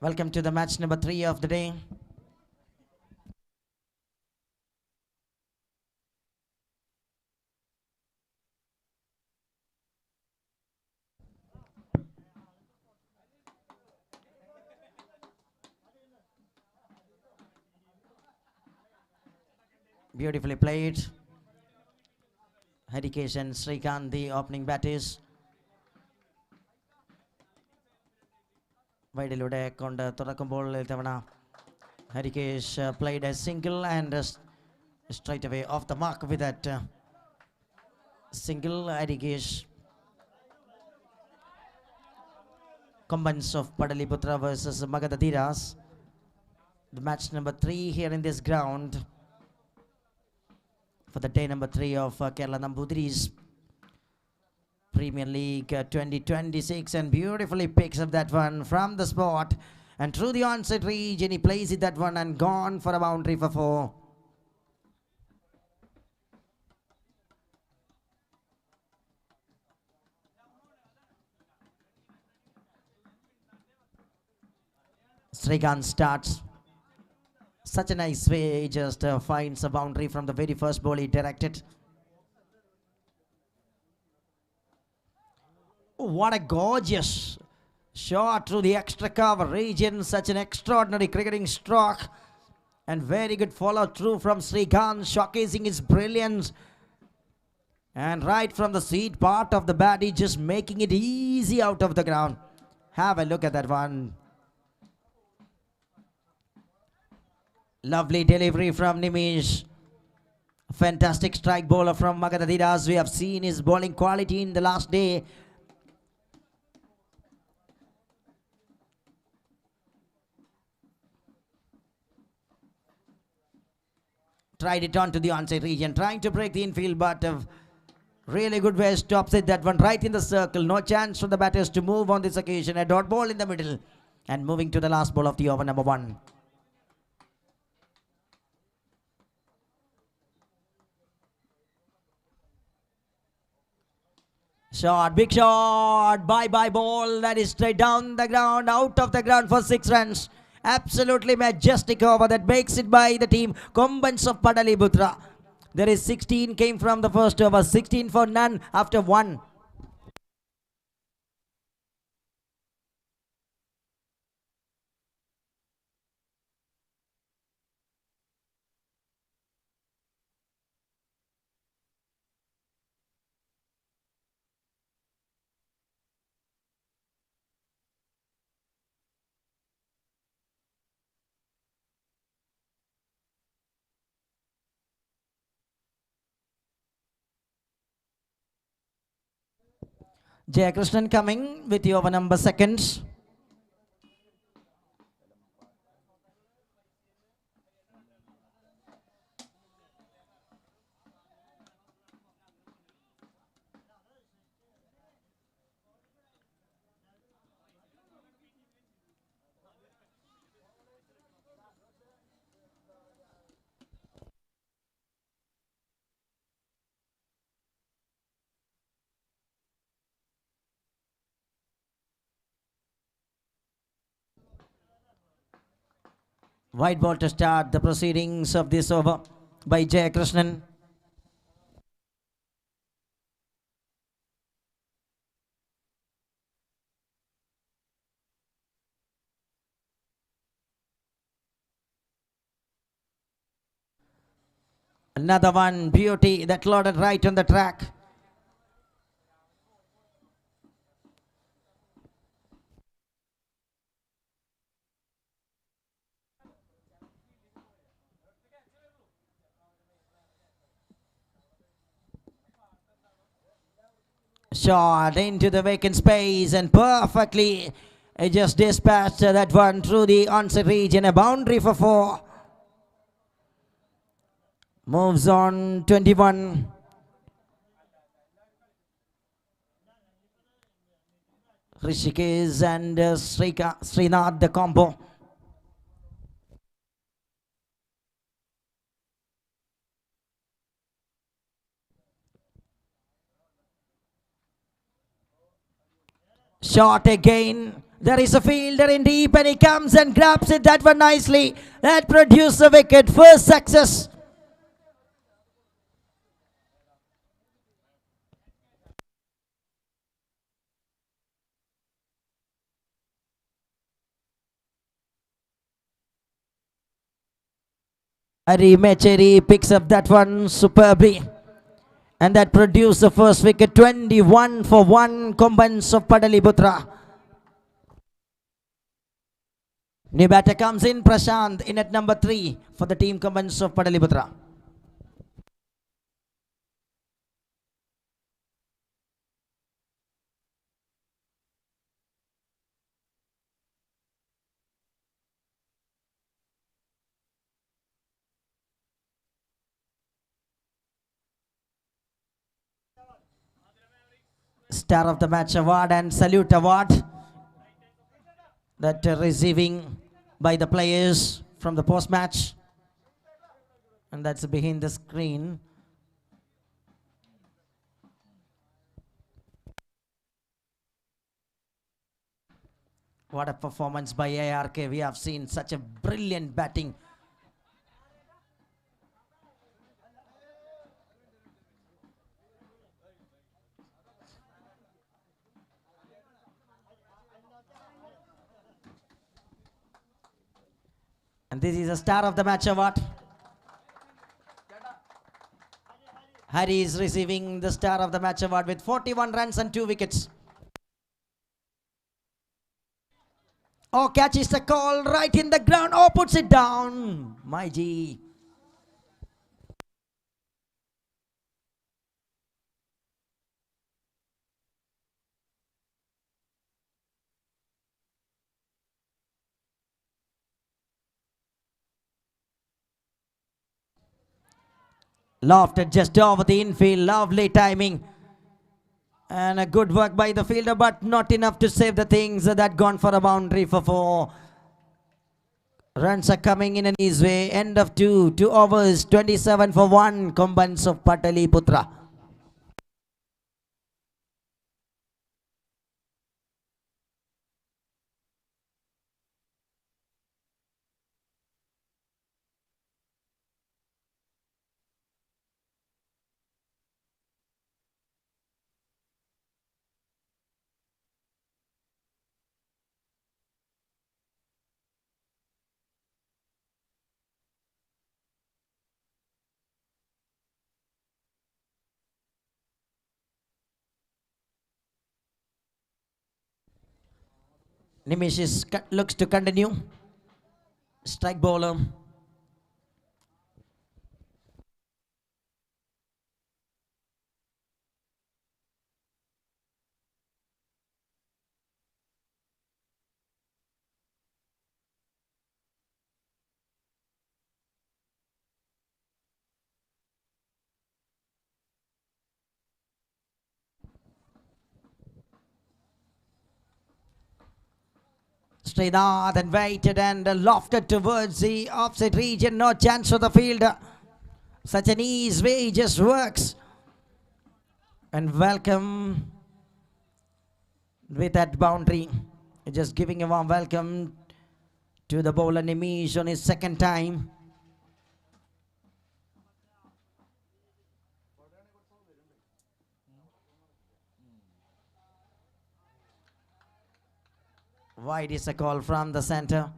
Welcome to the match number 3 of the day. Beautifully played. Harikesh and Srikanth, the opening batters. വൈഡിലൂടെ കൊണ്ട് തുറക്കുമ്പോൾ ഇത്തവണ Harikesh played a single and straight away off the mark with that single. Harikesh. KOMBANZ of PATALEEPUTHRA versus MAGADHA DHEERAAS. The match number 3 here in this ground for the day number 3 of Kerala Namboodiris Premier League 2026, and beautifully picks up that one from the spot and through the onside region he plays it that one and gone for a boundary for 4. Srikanth starts such a nice way, he just finds a boundary from the very first ball he directed. What a gorgeous shot through the extra cover region. Such an extraordinary cricketing stroke and very good follow through from Srikanth, showcasing his brilliance. And right from the seat part of the bat, he's just making it easy out of the ground. Have a look at that one. Lovely delivery from Nimish. Fantastic strike bowler from Magadha DHEERAAS. We have seen his bowling quality in the last day. Tried it onto the onside region, trying to break the infield, but really good way stops it. That one right in the circle. No chance for the batters to move on this occasion. A dot ball in the middle and moving to the last ball of the over, number 1. Shot, big shot, bye-bye ball. That is straight down the ground, out of the ground for 6 runs. Absolutely majestic over that makes it by the team KOMBANZ of PATALEEPUTHRA. There is 16 came from the first over, 16 for none after 1. Jayakrishnan coming with the over number 2nd. White ball to start the proceedings of this over by Jayakrishnan. Another one, beauty, that loaded right on the track. Shot into the vacant space and perfectly just dispatched that one through the onside region. A boundary for 4. Moves on 21. Rishikesh and Srinath, the combo. Shot again. There is a fielder in deep and he comes and grabs it, that one nicely. That produced a wicket. First success. Hari Mecheri picks up that one superbly. And that produced the first wicket. 21 for 1. KOMBANZ of Pataliputra. New batter comes in, Prashant, in at number 3 for the team KOMBANZ of Pataliputra. Star of the Match award and Salute award that receiving by the players from the post-match. And that's behind the screen. What a performance by ARK. We have seen such a brilliant batting. And this is a Star of the Match award. Hari is receiving the Star of the Match award with 41 runs and 2 wickets. Oh, catches the call right in the ground. Oh, puts it down. My G. Lofted just over the infield. Lovely timing. And a good work by the fielder, but not enough to save the things. That gone for a boundary for 4. Runs are coming in his way. End of 2. 2 overs. 27 for 1. KOMBANZ of Pataliputra. Nimish looks to continue. Strike bowler. Srinath and waited and lofted towards the offside region. No chance for the fielder. Such an easy way, just works. And welcome with that boundary. Just giving a warm welcome to the bowler Nimish on his second time. Wide is a call from the center.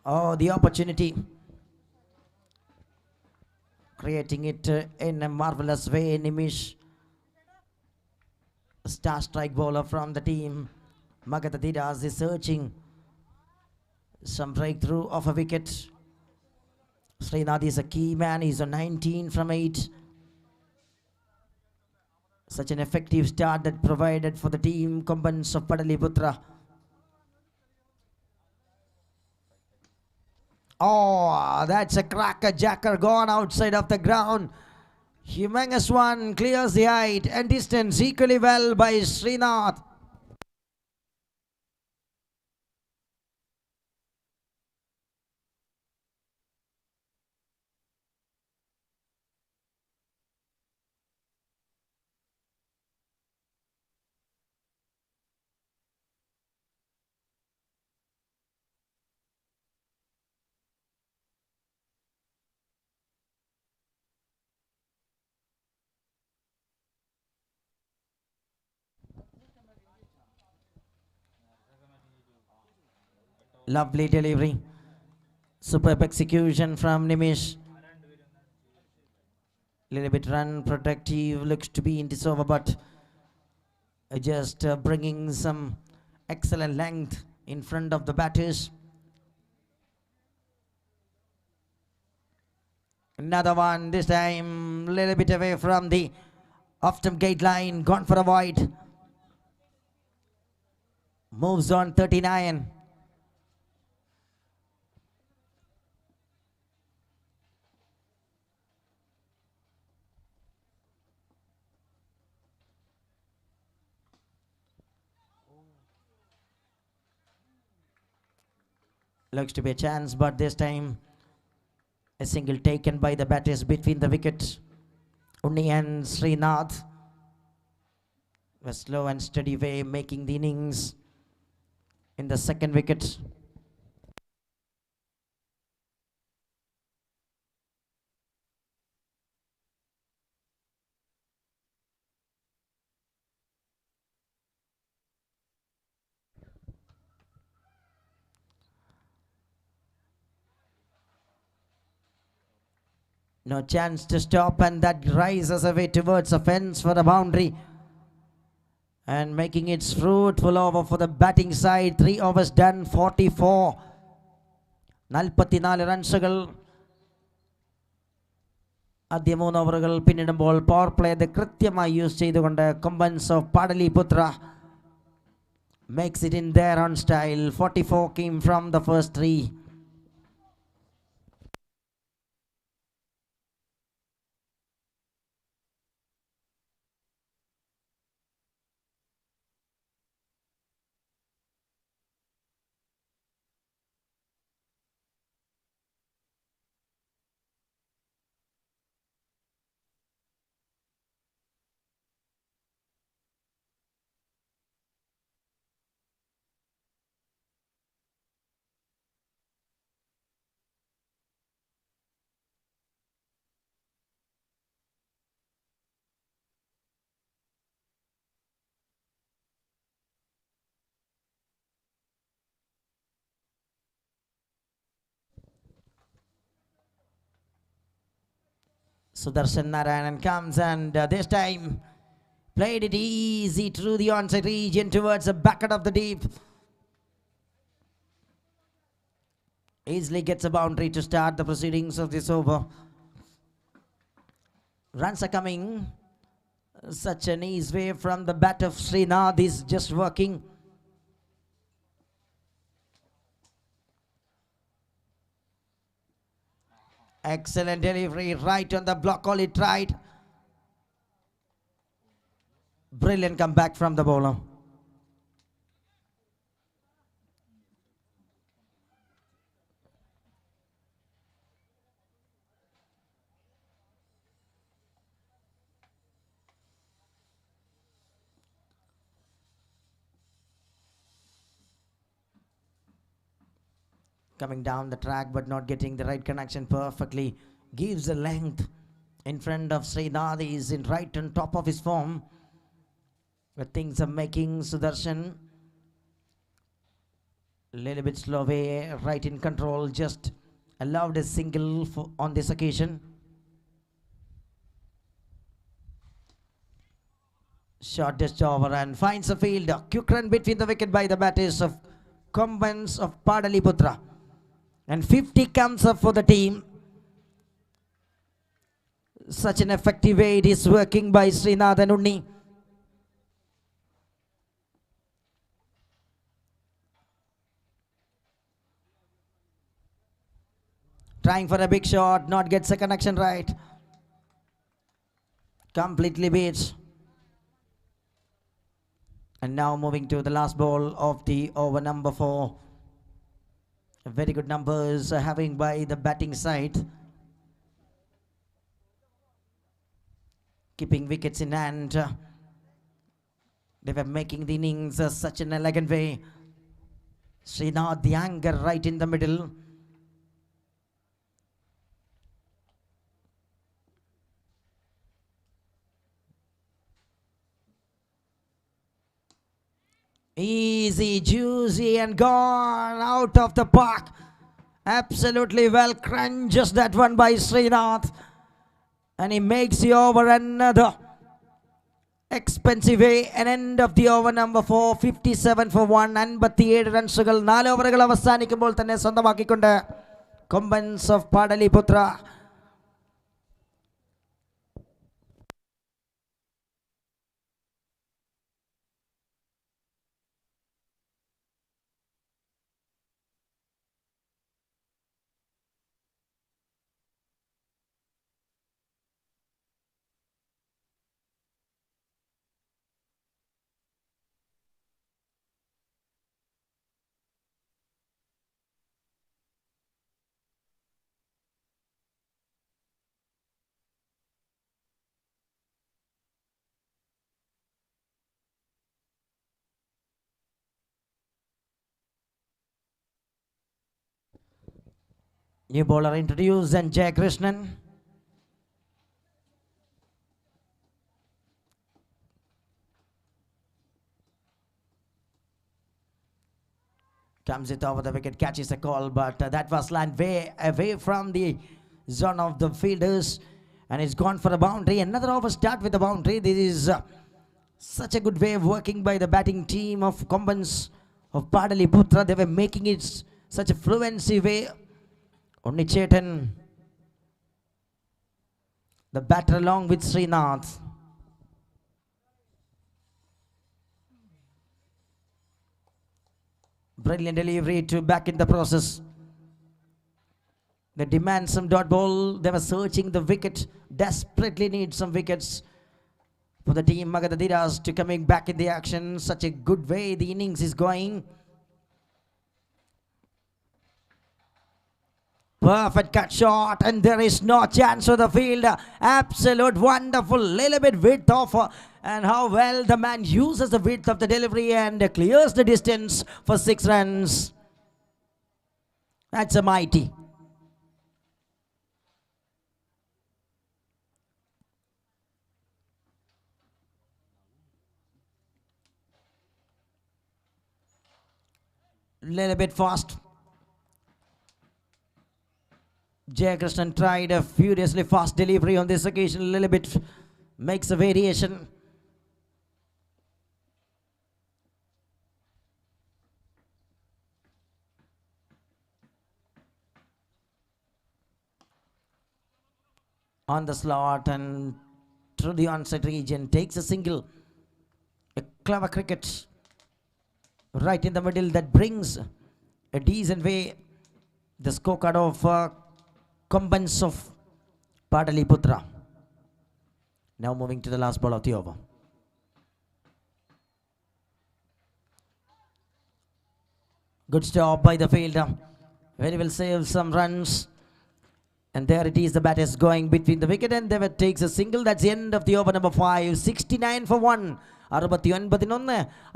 Oh, the opportunity. Creating it in a marvelous way. Nimish, star strike bowler from the team. MAGADHA DHEERAAS is searching some breakthrough of a wicket. Srinath is a key man. He's on 19 from 8. Such an effective start that provided for the team KOMBANZ of Pataliputra. Oh, that's a cracker jacker gone outside of the ground. Humongous one clears the height and distance equally well by Srinath. Lovely delivery. Superb execution from Nimish. Little bit run protective, looks to be in this over, but just bringing some excellent length in front of the batters. Another one, this time a little bit away from the off-stump gate line, gone for a wide. Moves on 39. Looks to be a chance, but this time a single taken by the batters between the wickets. Unni and Srinath. A slow and steady way making the innings in the second wicket. No chance to stop, and that rises away towards a fence for a boundary. And making it fruitful over for the batting side. 3 overs done, 44. 44 റൺസുകൾ ആദ്യ 3 ഓവറുകൾ പിന്നിടുമ്പോൾ power play കൃത്യമായി use ചെയ്തുകൊണ്ട് Kombans of Pataliputra makes it in their own style. 44 came from the first 3. Sudarshan Narayanan comes and this time played it easy through the onside region towards the back of the deep. Easily gets a boundary to start the proceedings of this over. Runs are coming. Such an easy way from the bat of Srinath is just working. Excellent delivery right on the block, all it tried. Brilliant comeback from the bowler. Coming down the track but not getting the right connection perfectly. Gives the length in front of Srinath. He is in right on top of his form. But things are making Sudarshan a little bit slow way, right in control. Just allowed a single on this occasion. Shortest over and finds a field. A quick run between the wicket by the batters of KOMBANZ of Padaliputra. And 50 comes up for the team. Such an effective way it is working by Srinath and Unni. Trying for a big shot, not gets a connection right. completely beat. And now moving to the last ball of the over number 4. Very good numbers having by the batting side. Keeping wickets in hand. They were making the innings such an elegant way. Srinath, the anchor right in the middle. Easy, juicy, and gone out of the park. Absolutely well crunches that one by Srinath. And he makes the over another expensive way. An end of the over number 4. 57 for 1. 57 റൺസുകൾ 4 ഓവറുകൾ അവസാനിക്കുമ്പോൾ തന്നെ സ്വന്തമാക്കിക്കൊണ്ട് Kombans of Pataliputra. New bowler introduced and Jay Krishnan. Comes it over the wicket, catches a call, but that was land way away from the zone of the fielders, and it's gone for a boundary. Another over start with a boundary. This is such a good way of working by the batting team of KOMBANZ of Padaliputra. They were making it such a fluency way. Only Chetan, the batter along with Srinath. Brilliant delivery to back in the process. They demand some dot ball. They were searching the wicket. Desperately need some wickets for the team MAGADHA to coming back in the action. Such a good way the innings is going. Perfect cut shot, and there is no chance for the field. Absolute wonderful, little bit width of, and how well the man uses the width of the delivery and clears the distance for 6 runs. That's a mighty. Little bit fast. Jay Krishnan tried a furiously fast delivery on this occasion. A little bit makes a variation. On the slot and through the onside region, takes a single. A clever cricket right in the middle that brings a decent way the scorecard of KOMBANZ of Padaliputra. Now moving to the last ball of the over. Good stop by the fielder. Very well saved some runs. And there it is, the bat is going between the wicket and there it takes a single. That's the end of the over number 5. 69 for 1. 69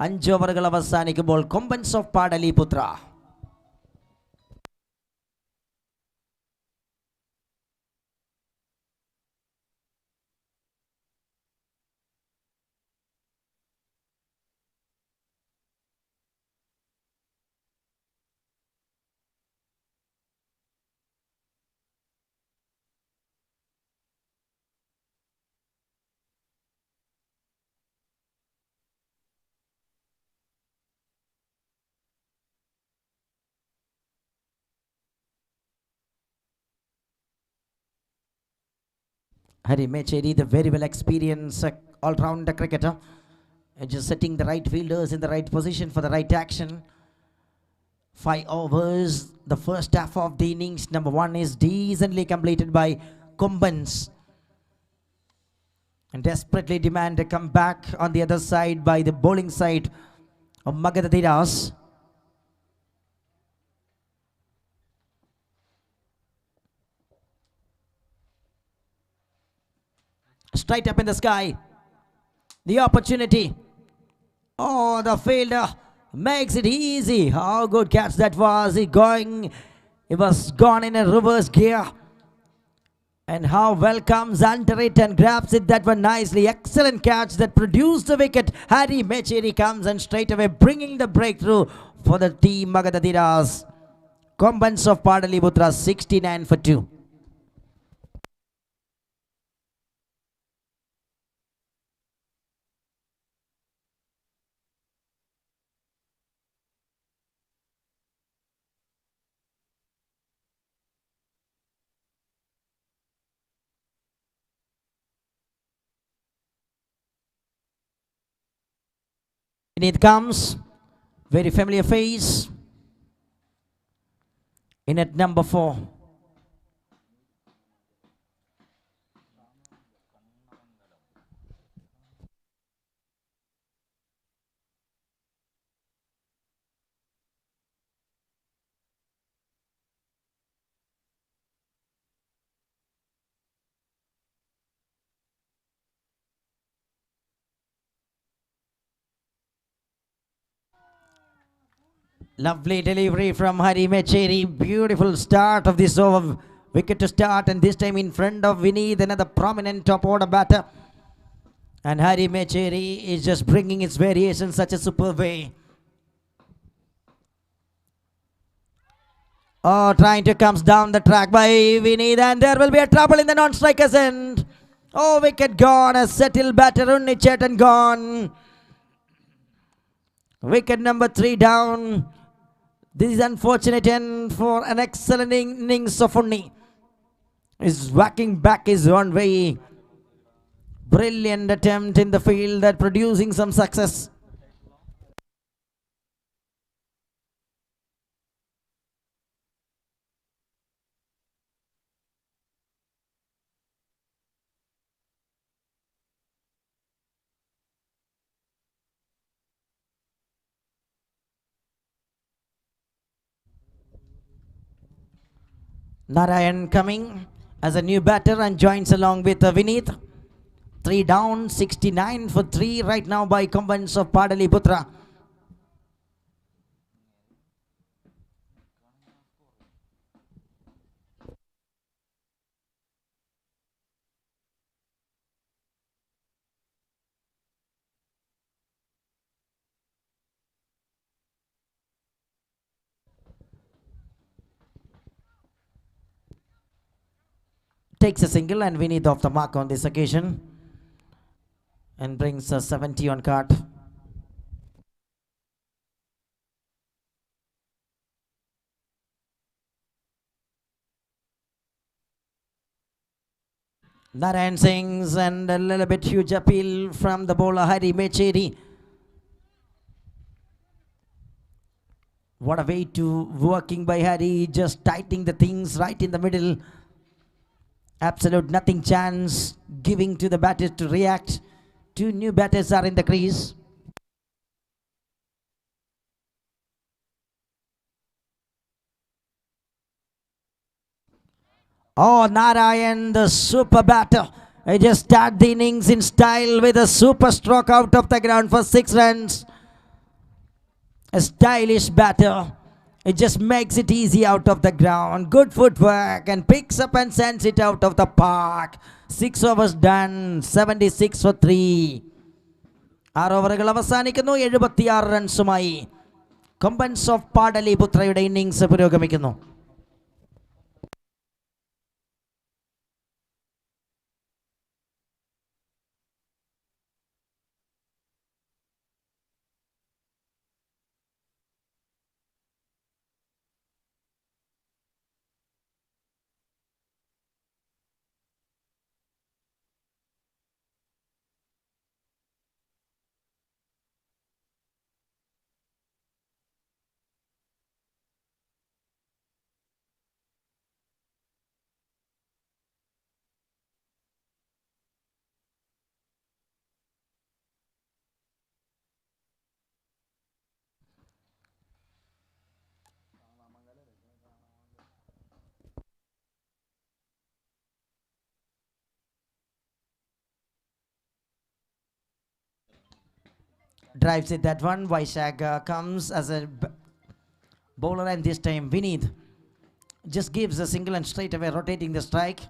5 ഓവറുകൾ അവസാനിക്കുമ്പോൾ KOMBANZ of Padaliputra. Hari Mecheri, the very well experienced all-rounder cricketer, just setting the right fielders in the right position for the right action. 5 overs, the first half of the innings. Number 1 is decently completed by KOMBANZ. and desperately demand a comeback on the other side by the bowling side of MAGADHA. Straight up in the sky. The opportunity. Oh, the fielder makes it easy. How good catch that was. It was gone in a reverse gear. And how well comes under it and grabs it that one nicely. Excellent catch that produced the wicket. Harry Mecheri comes and straight away bringing the breakthrough for the team MAGADHA. KOMBANZ of PATALEEPUTHRA 69 for 2. In it comes, very familiar face. In at number 4. Lovely delivery from Harry Mecheri. Beautiful start of this over. Wicket to start, and this time in front of Vineeth, another prominent top order batter. And Harry Mecheri is just bringing its variation such a superb way. Oh, trying to comes down the track by Vineeth, and there will be a trouble in the non-striker's end. Oh, wicket gone. A settled batter, Unnichet, gone. Wicket number 3 down. This is unfortunate end for an excellent innings of Unni. Is whacking back his own way. Brilliant attempt in the field that producing some success. Narayan coming as a new batter and joins along with Vineeth. 3 down, 69 for 3 right now by KOMBANZ of PATALEEPUTHRA. Takes a single and Vineeth off the mark on this occasion and brings a 70 on card. Narayan sings and a little bit huge appeal from the bowler Harry Mecheri. What a way to working by Harry, just tightening the things right in the middle. Absolute nothing chance, giving to the batters to react. 2 new batters are in the crease. Oh, Narayan, the super batter. He just start the innings in style with a super stroke out of the ground for 6 runs. A stylish batter. It just makes it easy out of the ground. Good footwork and picks up and sends it out of the park. 6 overs done. 76 for 3. 6 ഓവറുകൾ അവസാനിക്കുന്നു. 76 റൺസുമായി KOMBANZ of പാടലിപുത്രയുടെ innings പുരോഗമിക്കുന്നു. Drives it that one. Vaishak comes as a bowler, and this time Vineet just gives a single and straight away rotating the strike.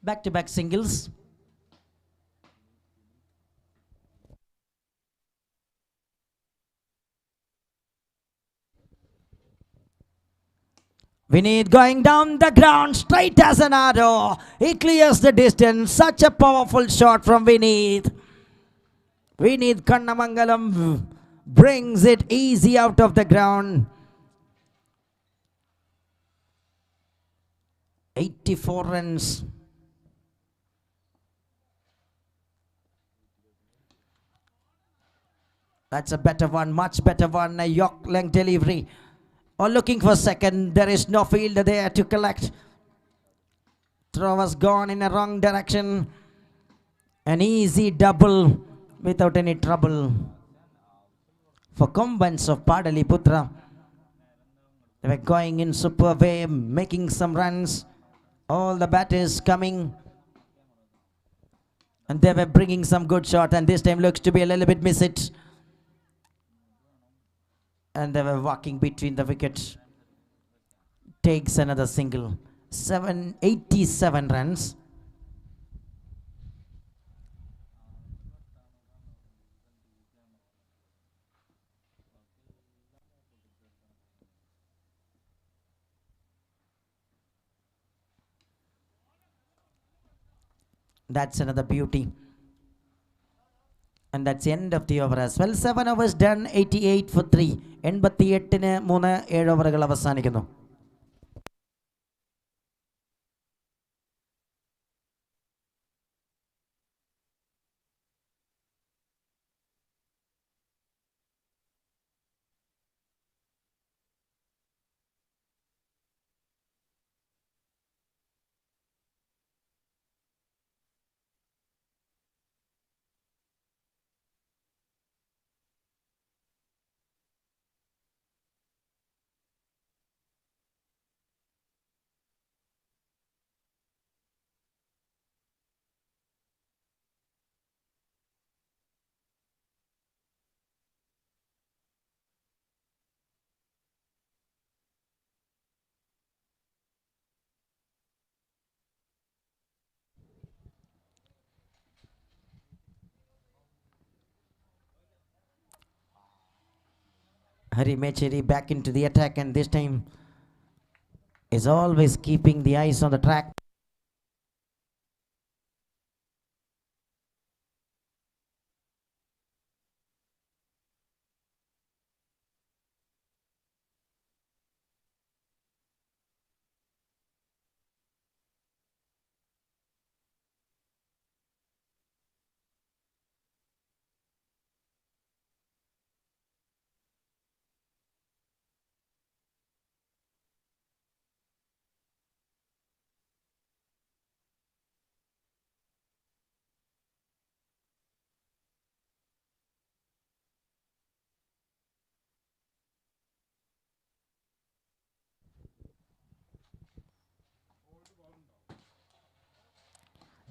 Back-to-back singles. Vineet going down the ground straight as an arrow. He clears the distance. Such a powerful shot from Vineet. Vineet Kannamangalam brings it easy out of the ground. 84 runs. That's a better one, much better one. A York length delivery. Or looking for second. There is no fielder there to collect. Throw was gone in a wrong direction. An easy double without any trouble for KOMBANZ of PATALEEPUTHRA. They were going in super way, making some runs. All the batters coming. And they were bringing some good shot. And this time looks to be a little bit miss it. And they were walking between the wickets. Takes another single. 87 runs. That's another beauty. And that's the end of the over as well. 7 overs done, 88 for 3. 88-ന് 3 ഓവറുകൾ അവസാനിക്കുന്നു. Hari Mecheri back into the attack, and this time is always keeping the eyes on the track.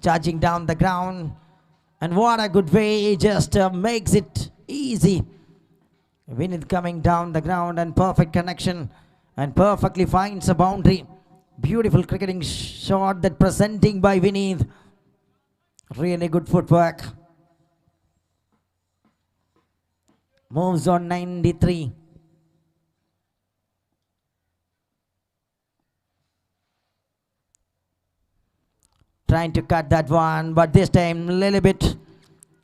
Charging down the ground, and what a good way, he just makes it easy. Vineet coming down the ground, and perfect connection, and perfectly finds a boundary. Beautiful cricketing shot that presenting by Vineet. Really good footwork. Moves on 93. Trying to cut that one, but this time a little bit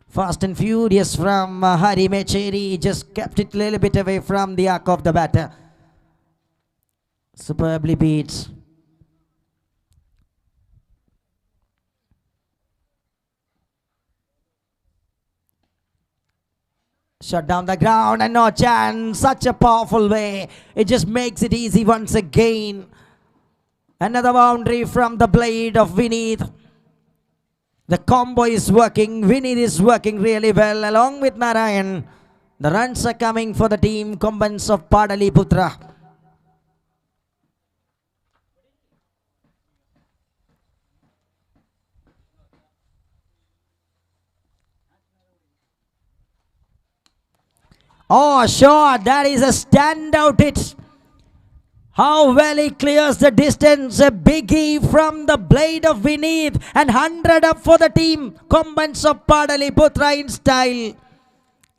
fast and furious from Hari Mecheri. Just kept it a little bit away from the arc of the batter. Superbly beats. Shot down the ground and no chance. Such a powerful way. It just makes it easy once again. Another boundary from the blade of Vineet. The combo is working. Vineet is working really well along with Narayan. The runs are coming for the team KOMBANZ of PATALEEPUTHRA. Oh, sure, that is a standout hit. How well he clears the distance. A biggie from the blade of Vineet. And 100 up for the team KOMBANZ of PATALEEPUTHRA in style.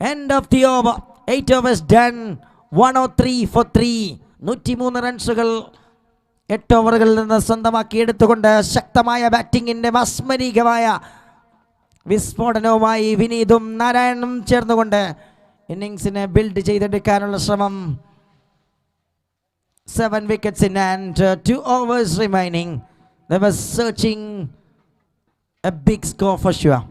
End of the over. 8 overs done. 103 for 3. 103 റൺസുകൾ 8 ഓവറുകളിൽ നിന്ന് സ്വന്തമാക്കി എടുത്തുകൊണ്ട് ശക്തമായ ബാറ്റിംഗിന്റെ മസ്മരികമായ വിസ്ഫോടനവുമായി വിനീതും നാരായണനും ചേർന്നുകൊണ്ട് ഇന്നിംഗ്സിനെ build ചെയ്തെടുക്കാനുള്ള ശ്രമം. 7 wickets in and 2 overs remaining. They were searching a big score for sure.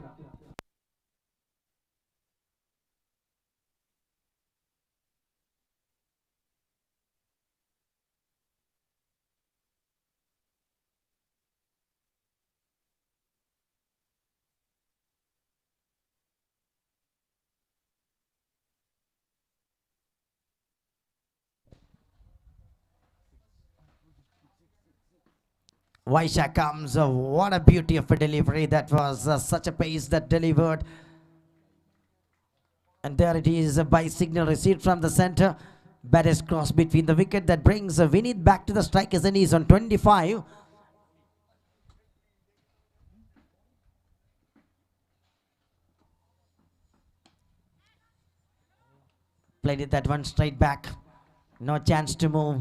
Vaishak comes. What a beauty of a delivery. That was such a pace that delivered. And there it is, by signal received from the center. Bat is crossed between the wicket. That brings Vineet back to the strikers and he's on 25. Played it that one straight back. No chance to move.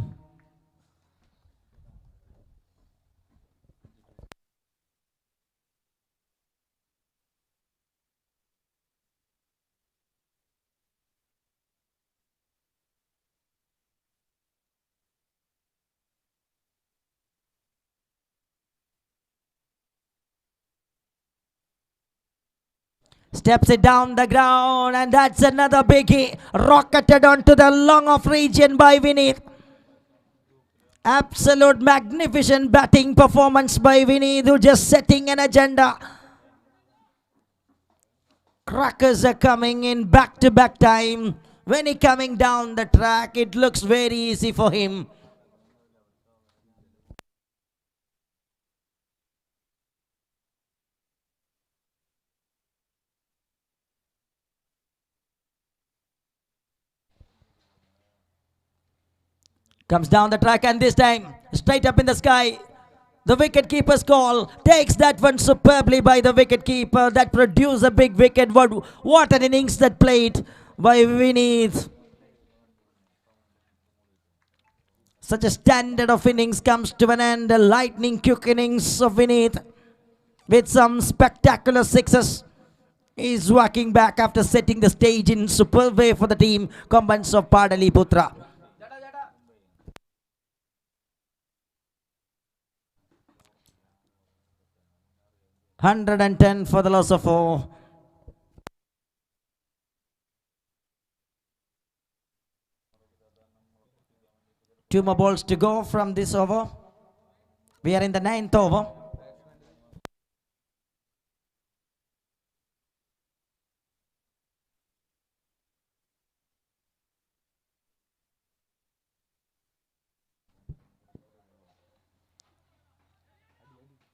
Steps it down the ground, and that's another biggie. Rocketed onto the long off region by Vineet. Absolute magnificent batting performance by Vineet, who just setting an agenda. Crackers are coming in back-to-back time. When he coming down the track, it looks very easy for him. Comes down the track, and this time straight up in the sky. The wicket keeper's call takes that one superbly by the wicket keeper. That produced a big wicket. What an innings that played by Vineet. Such a standard of innings comes to an end. A lightning quick innings of Vineet with some spectacular sixes. He's walking back after setting the stage in superb way for the team KOMBANZ of PATALEEPUTHRA. $110 for the loss of 4. Two more balls to go from this over. We are in the 9th over.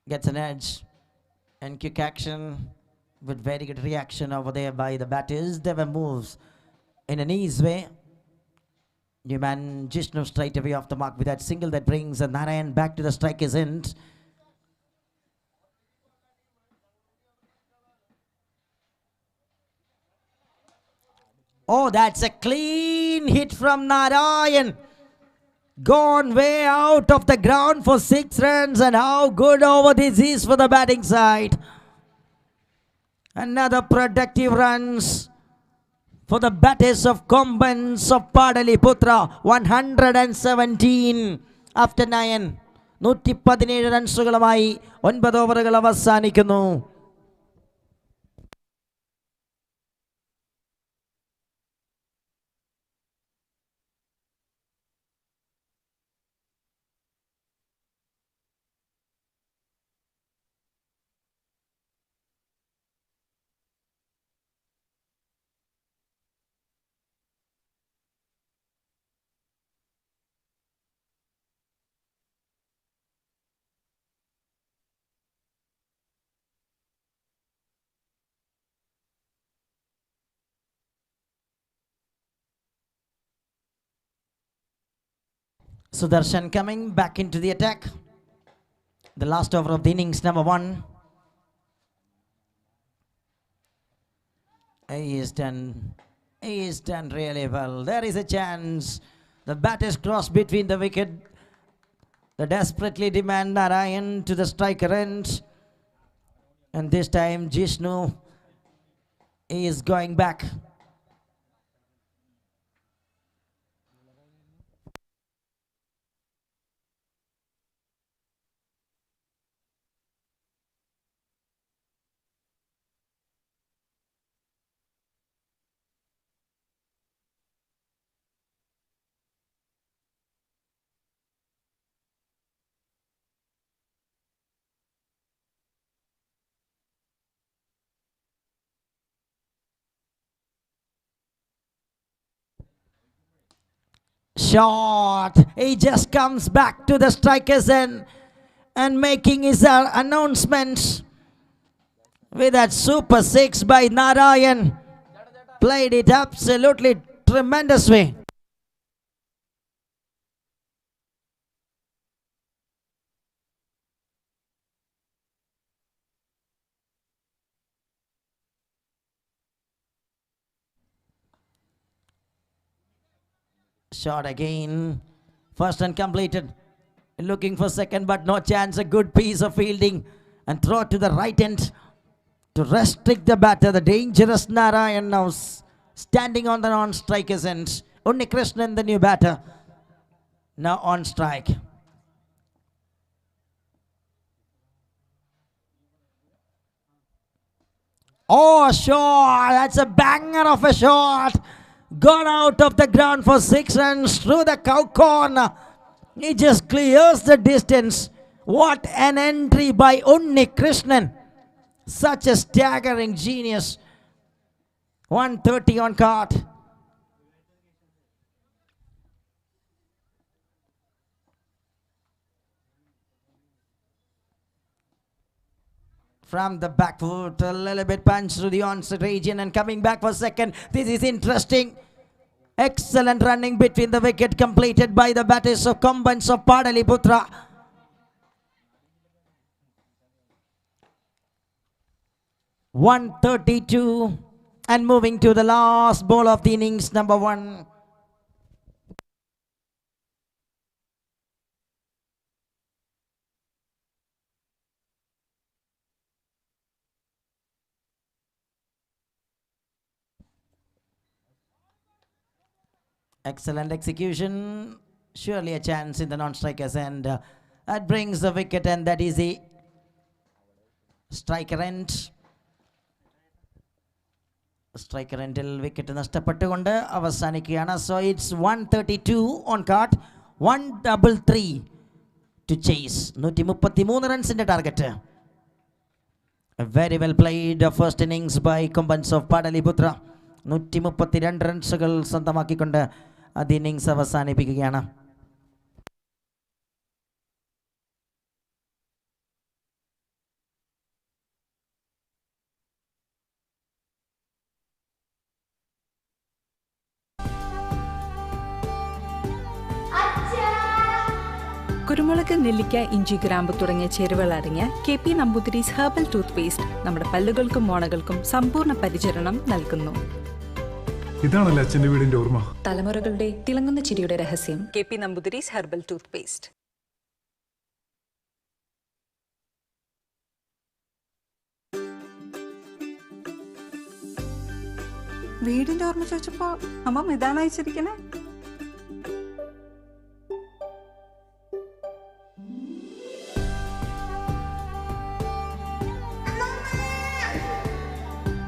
Gets an edge and quick action with very good reaction over there by the batters. There were moves in an ease way. Newman Jishnu straight away off the mark with that single that brings Narayan back to the striker's end. Oh, that's a clean hit from Narayan. Gone way out of the ground for 6 runs, and how good over this is for the batting side. Another productive runs for the batters of KOMBANZ of PATALEEPUTHRA. 117 after 9. 117 റൺസുകളുമായി 9 ഓവറുകൾ അവസാനിക്കുന്നു. Sudarshan coming back into the attack. The last over of the innings, number 1. He is done really well. There is a chance. The bat is crossed between the wicket. They desperately demand Narayan to the striker end. And this time Jishnu is going back. Shot. He just comes back to the strikers end and making his announcement with that super 6 by Narayan. Played it absolutely tremendous way. Shot again. First and completed. Looking for second, but no chance. A good piece of fielding and throw to the right end to restrict the batter. The dangerous Narayan now standing on the non-strikers end. Unnikrishnan, the new batter, now on strike. Oh, shot! That's a banger of a shot. Gone out of the ground for 6 runs through the cow corner. He just clears the distance. What an entry by Unnikrishnan. Such a staggering genius. 130 on card. From the back foot, a little bit punch through the onset region and coming back for second. This is interesting. Excellent running between the wicket completed by the batters of KOMBANZ of PATALEEPUTHRA. .132 and moving to the last ball of the innings, number 1. Excellent execution. Surely a chance in the non-strikers and that brings the wicket, and that is the striker end. Striker endil wicket nashtappettukonde avasanikkuyana. So it's 132 on card, 133 to chase. 133 runs in the target. Very well played first innings by KOMBANZ of PATALEEPUTHRA. 132 റൺസുകൾ സ്വന്തമാക്കിക്കൊണ്ട് അത് innings അവസാനിപ്പിക്കുകയാണ്. കുരുമുളക്, നെല്ലിക്ക, ഇഞ്ചി, ഗ്രാമ്പു തുടങ്ങിയ ചേരുവകൾ അടങ്ങിയ KP Namboothiris herbal tooth paste നമ്മുടെ പല്ലുകൾക്കും മോണകൾക്കും സമ്പൂർണ്ണ പരിചരണം നൽകുന്നു. ഇതാണല്ലേ അച്ഛന്റെ വീടിന്റെ ഓർമ്മ. തലമുറകളുടെ തിളങ്ങുന്ന ചിരിയുടെ രഹസ്യം KP Namboothiris herbal tooth paste. വീടിന്റെ ഓർമ്മ ചോദിച്ചപ്പോ അമ്മ ഇതാണ് അയച്ചിരിക്കണേ.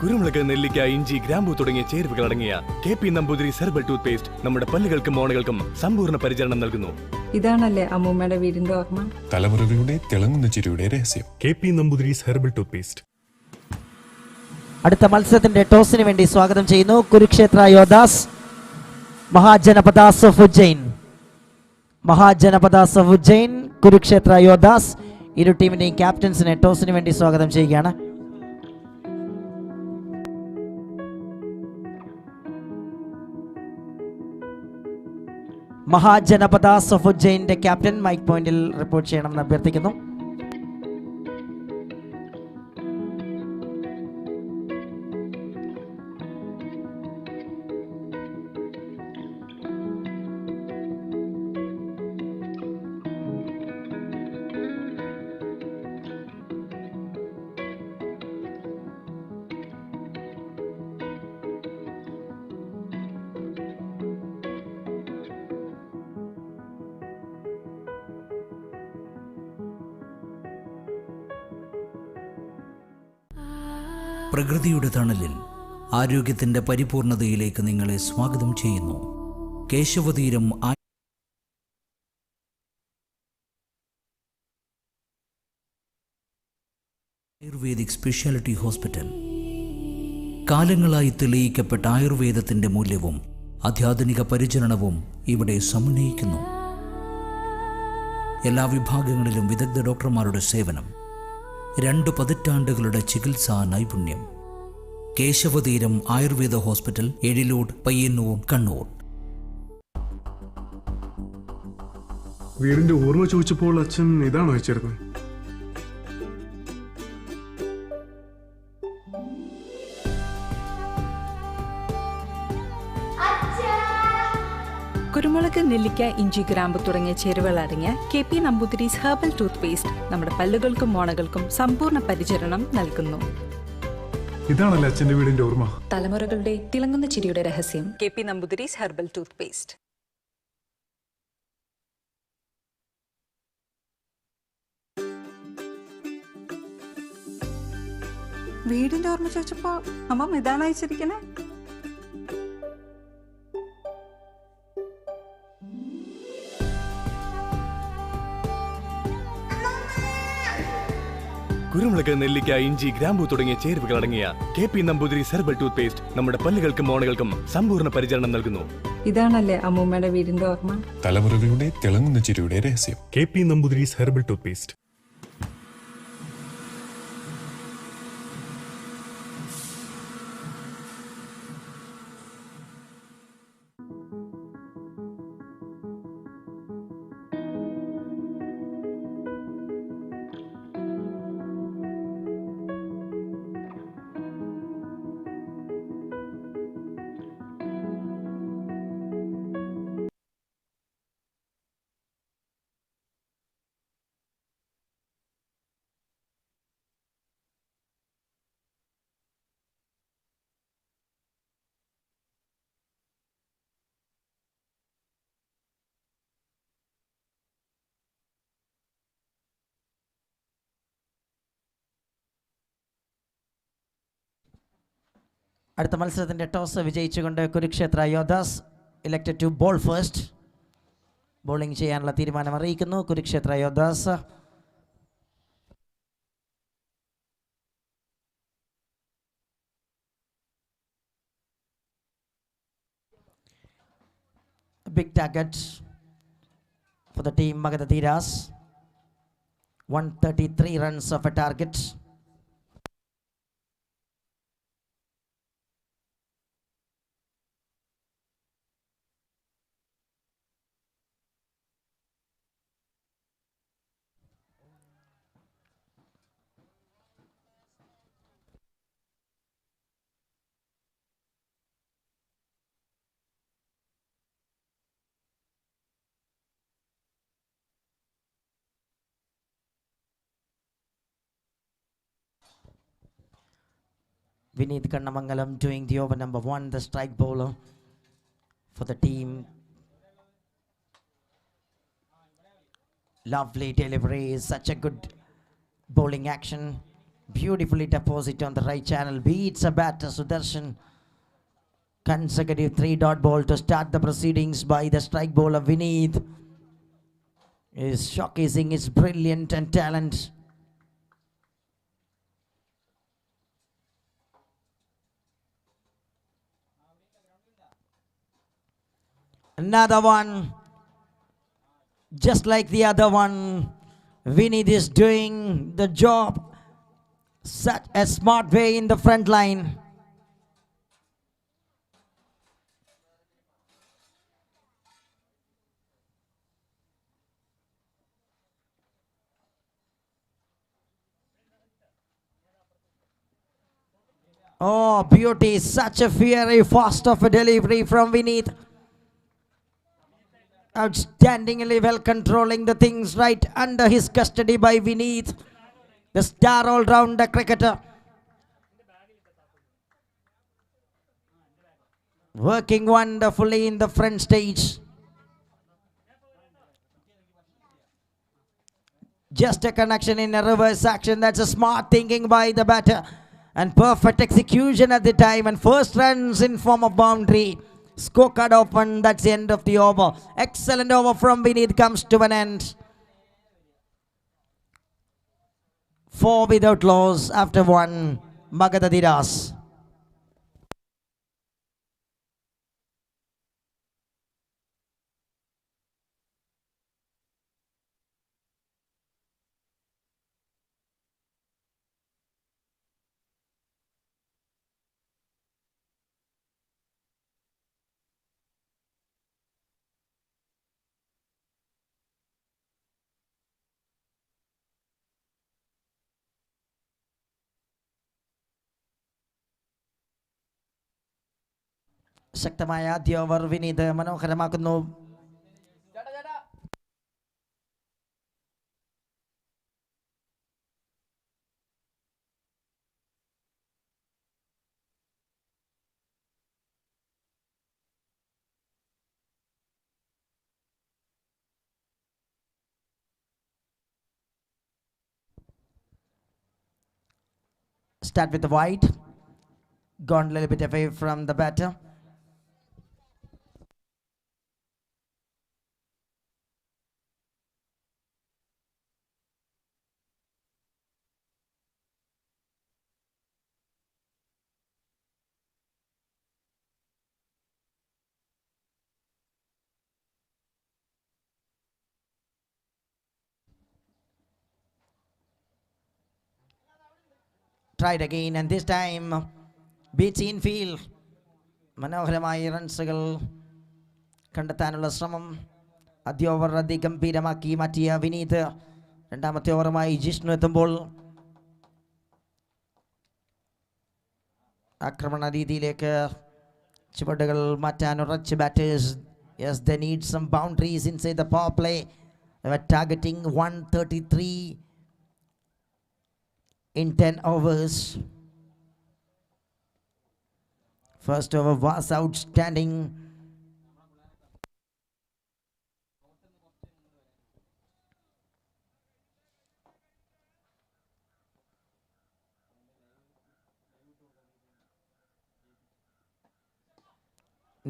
കുരുമുളക്, നെല്ലിക്ക, ഇഞ്ചി, ഗ്രാമ്പു തുടങ്ങിയ ചേരുവകൾ അടങ്ങിയ KP Namboothiris herbal tooth paste നമ്മുടെ പല്ലുകൾക്കും മോണകൾക്കും സമ്പൂർണ്ണ പരിചരണം നൽകുന്നു. ഇതാണല്ലേ അമ്മൂമ്മയുടെ വീടിന്റെ ഓർമ്മ. തലമുറകളുടെ തിളങ്ങുന്ന ചിരിയുടെ രഹസ്യം KP Namboothiris herbal toothpaste. അടുത്ത മത്സരത്തിന്റെ ടോസിന് വേണ്ടി സ്വാഗതം ചെയ്യുന്നു കുരുക്ഷേത്ര യോദ്ധാസ് മഹാജനപദാസ് ഓഫ് ഉജ്ജയിൻ. മഹാജനപദാസ് ഓഫ് ഉജ്ജയിൻ, കുരുക്ഷേത്ര യോദ്ധാസ്. ഇരു ടീമിന്റെയും ക്യാപ്റ്റൻസിനെ ടോസിന് വേണ്ടി സ്വാഗതം ചെയ്യുകയാണ്. മഹാജനപദാസ് ഓഫ് ഉജ്ജയിൻ്റെ ക്യാപ്റ്റൻ മൈക്ക് പോയിന്റിൽ റിപ്പോർട്ട് ചെയ്യണമെന്ന് അഭ്യർത്ഥിക്കുന്നു. പ്രകൃതിയുടെ തണലിൽ ആരോഗ്യത്തിൻ്റെ പരിപൂർണതയിലേക്ക് നിങ്ങളെ സ്വാഗതം ചെയ്യുന്നു. Keshavatheeram ayurvedic speciality hospital. കാലങ്ങളായി തെളിയിക്കപ്പെട്ട ആയുർവേദത്തിൻ്റെ മൂല്യവും അത്യാധുനിക പരിചരണവും ഇവിടെ സമന്വയിക്കുന്നു. എല്ലാ വിഭാഗങ്ങളിലും വിദഗ്ധ ഡോക്ടർമാരുടെ സേവനം, 2 പതിറ്റാണ്ടുകളുടെ ചികിത്സാ നൈപുണ്യം. കേശവതീരം ആയുർവേദ ഹോസ്പിറ്റൽ, എഴിലൂർ, പയ്യന്നൂർ, കണ്ണൂർ. വീടിന്റെ ഓർമ്മ ചോദിച്ചപ്പോൾ അച്ഛൻ ഇതാണോ അയച്ചിരുന്നത്? കുരുമുളക്, നെല്ലിക്ക, ഇഞ്ചി, ഗ്രാമ്പു തുടങ്ങിയ ചേരുവകൾ അടങ്ങിയ KP Namboothiris herbal tooth paste നമ്മുടെ പല്ലുകൾക്കും മോണകൾക്കും സമ്പൂർണ്ണ പരിചരണം നൽകുന്നു. ഇതാണല്ലേ അച്ഛന്റെ വീടിന്റെ ഓർമ്മ? തലമുറകളുടെ തിളങ്ങുന്ന ചിരിയുടെ രഹസ്യം KP Namboothiris herbal tooth paste. വീടിന്റെ ഓർമ്മ ചോദിച്ചപ്പോ അമ്മ ഇതാണ് അയച്ചിരിക്കണേ. കുരുമുളക്, നെല്ലിക്ക, ഇഞ്ചി, ഗ്രാമ്പു തുടങ്ങിയ ചേരുവകൾ അടങ്ങിയ KP Namboothiris herbal tooth paste നമ്മുടെ പല്ലുകൾക്കും മോണകൾക്കും സമ്പൂർണ്ണ പരിചരണം നൽകുന്നു. ഇതാണല്ലേ അമ്മൂമ്മയുടെ വീടിന്റെ ഓർമ്മ? തലമുറകളുടെ തിളങ്ങുന്ന ചിരിയുടെ രഹസ്യം. KP Namboothiris herbal toothpaste. അടുത്ത മത്സരത്തിൻ്റെ ടോസ് വിജയിച്ചുകൊണ്ട് Kurukshetra Yodhas elected to bowl first. Bowling ചെയ്യാനുള്ള തീരുമാനം അറിയിക്കുന്നു Kurukshetra യോദ്ധാസ്. Big target for the team Magadha DHEERAAS. 133 runs of a target. Vineet Kannamangalam doing the over number 1, the strike bowler for the team. Lovely delivery, such a good bowling action. Beautifully deposited on the right channel. Beats a batter Sudarshan. Consecutive 3-dot ball to start the proceedings by the strike bowler Vineet. Is showcasing his brilliance and talent. Another one, just like the other one. Vineet is doing the job such a smart way in the front line. Oh, beauty. Such a fiery fast of a delivery from Vineet. Outstandingly well controlling the things right under his custody by Vineet, the star all-rounder cricketer. Working wonderfully in the front stage. Just a connection in a reverse action. That's a smart thinking by the batter. And perfect execution at the time. And first runs in form of boundary. Scorecard open. That's the end of the over. Excellent over from Vineet comes to an end. 4 without loss after 1. Magadha. ശക്തമായ ആദ്യ over Vineeth മനോഹരമാക്കുന്നു. Start with the wide. Gone a little bit away from the batter. Tried again, and this time beats infield. മനോഹരമായ റൺസുകൾ കണ്ടെത്താനുള്ള ശ്രമം ആദ്യ over അതിഗംഭീരമാക്കി മാറ്റിയ വിനീത്. രണ്ടാമത്തെ ഓവറുമായി ജിഷ്ണു എത്തുമ്പോൾ ആക്രമണ രീതിയിലേക്ക് ചുവടുകൾ മാറ്റാൻ ഉറച്ച് batters. Yes, they need some boundaries inside the power play. They were targeting 133 in 10 overs. First over was outstanding.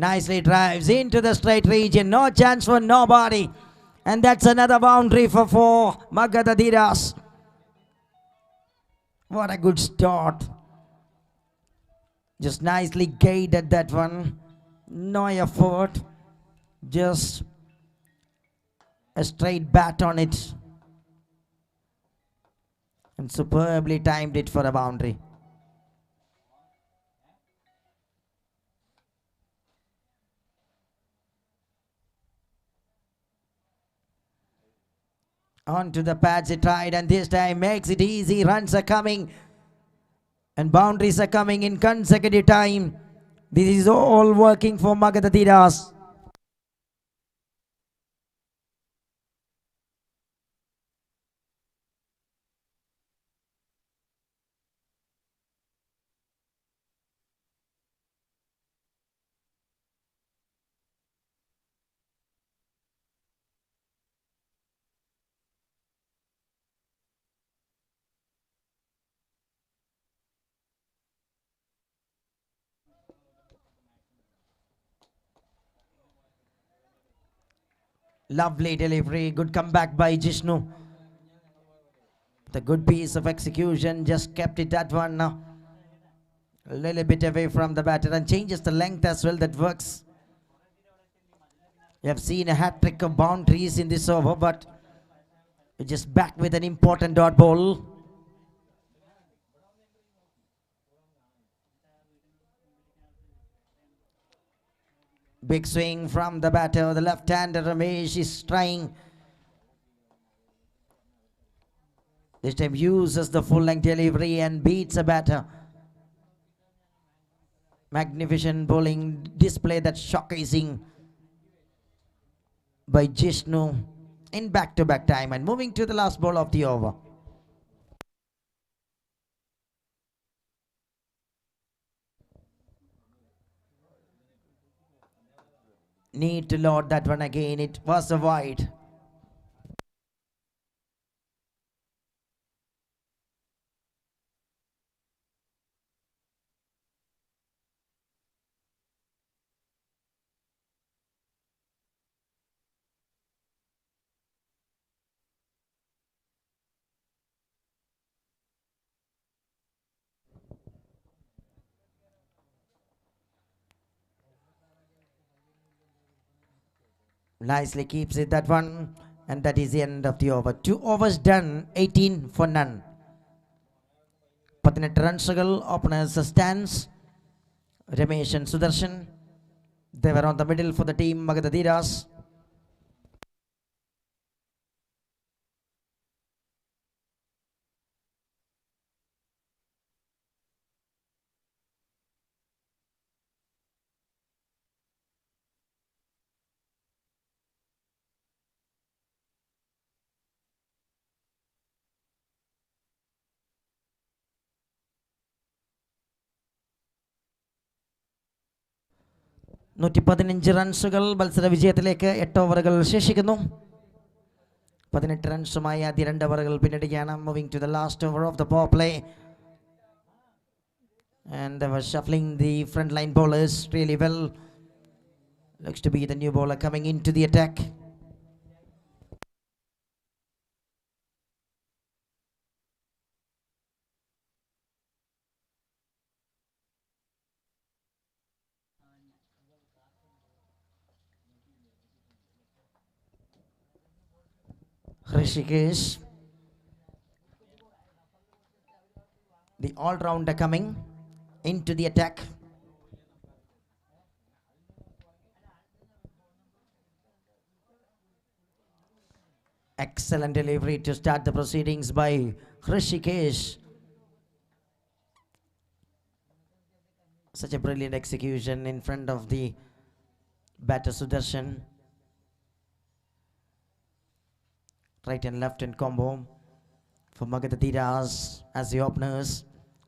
Nicely drives into the straight region. No chance for nobody. And that's another boundary for 4. Magadha. What a good start. Just nicely guided that one. No effort. Just a straight bat on it. And superbly timed it for a boundary. On to the pads he tried, and this time makes it easy. Runs are coming and boundaries are coming in consecutive time. This is all working for Magadha. Lovely delivery. Good comeback by Jishnu. The good piece of execution just kept it that one now. A little bit away from the batter and changes the length as well. That works. You have seen a hat trick of boundaries in this over, but just back with an important dot ball. Big swing from the batter. The left-hander Ramesh is trying. This time uses the full-length delivery and beats a batter. Magnificent bowling display, that's showcasing by Jishnu in back-to-back time. And moving to the last ball of the over. Need to load that one again. It was a wide. Nicely keeps it, that one. And that is the end of the over. 2 overs done, 18 for none. 18 റൺസുകൾ openers stands. Ramesh and Sudarshan, they were on the middle for the team MAGADHA. 115 റൺസുകൾ മത്സര വിജയത്തിലേക്ക് 8 ഓവറുകൾ ശേഷിക്കുന്നു. 18 റൺസുമായി ആദ്യ 2 ഓവറുകൾ പിന്നിടുകയാണ്. Moving to the last over of the power play. And they were shuffling the front line bowlers really well. Looks to be the new bowler coming into the attack. Rishikesh, the all-rounder, coming into the attack. Excellent delivery to start the proceedings by Rishikesh. Such a brilliant execution in front of the batter Sudarshan. Right and left and combo for MAGADHA as the openers.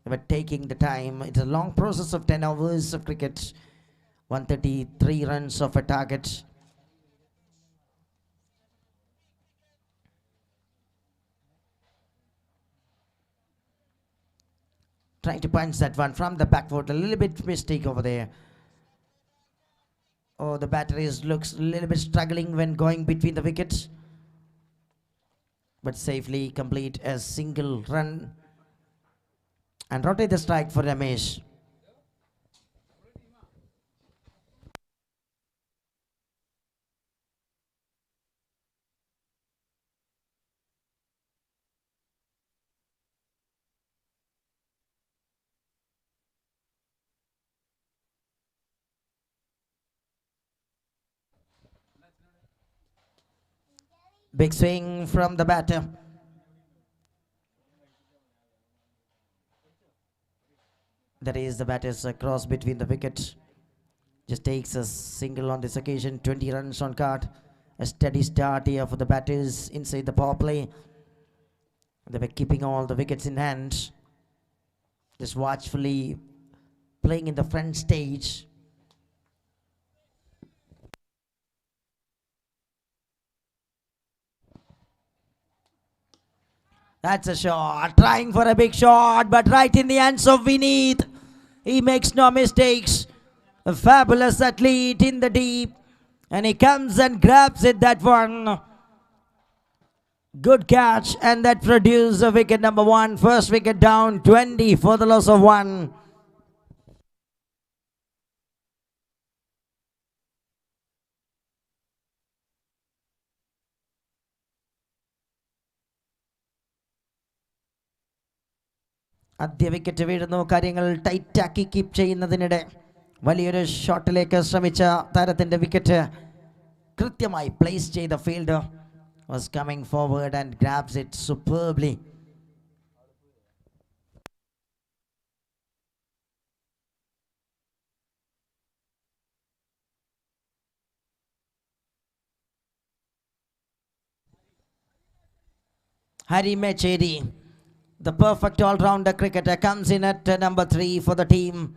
They were taking the time. It's a long process of 10 overs of cricket. 133 runs of a target. Trying to punch that one from the back foot. A little bit mistake over there. Oh, the batter looks a little bit struggling when going between the wickets. But safely complete a single run and rotate the strike for Ramesh. Big swing from the batter. That is the batter's cross between the wickets. Just takes a single on this occasion. 20 runs on card. A steady start here for the batters inside the power play. They were keeping all the wickets in hand. Just watchfully playing in the front stage. That's a shot. Trying for a big shot, but right in the hands of Vineet. He makes no mistakes. A fabulous athlete in the deep. And he comes and grabs it, that one. Good catch, and that produced a wicket number 1. First wicket down, 20 for the loss of 1. ആദ്യ wicket വീഴുന്നു. കാര്യങ്ങൾ ടൈറ്റാക്കി keep ചെയ്യുന്നതിനിടെ വലിയൊരു ഷോട്ടിലേക്ക് ശ്രമിച്ച താരത്തിൻ്റെ wicket കൃത്യമായി place ചെയ്ത fielder was coming forward and grabs it superbly. Hari Mecheri, the perfect all-rounder cricketer, comes in at number 3 for the team.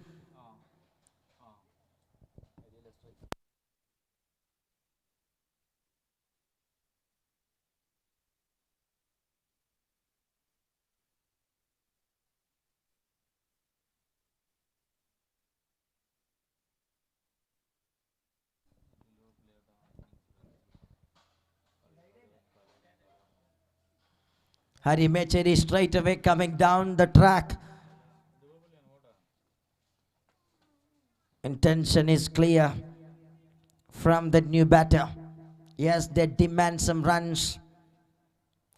Hari Mecheri straight away coming down the track. Intention is clear from the new batter. Yes, they demand some runs.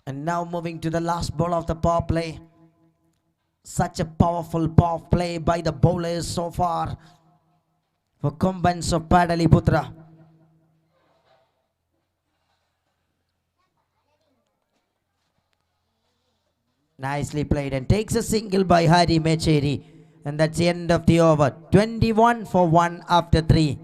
And now moving to the last ball of the power play. Such a powerful power play by the bowlers so far for KOMBANZ of PATALEEPUTHRA. Nicely played and takes a single by Hari Mecheri. And that's the end of the over. 21 for 1 after 3.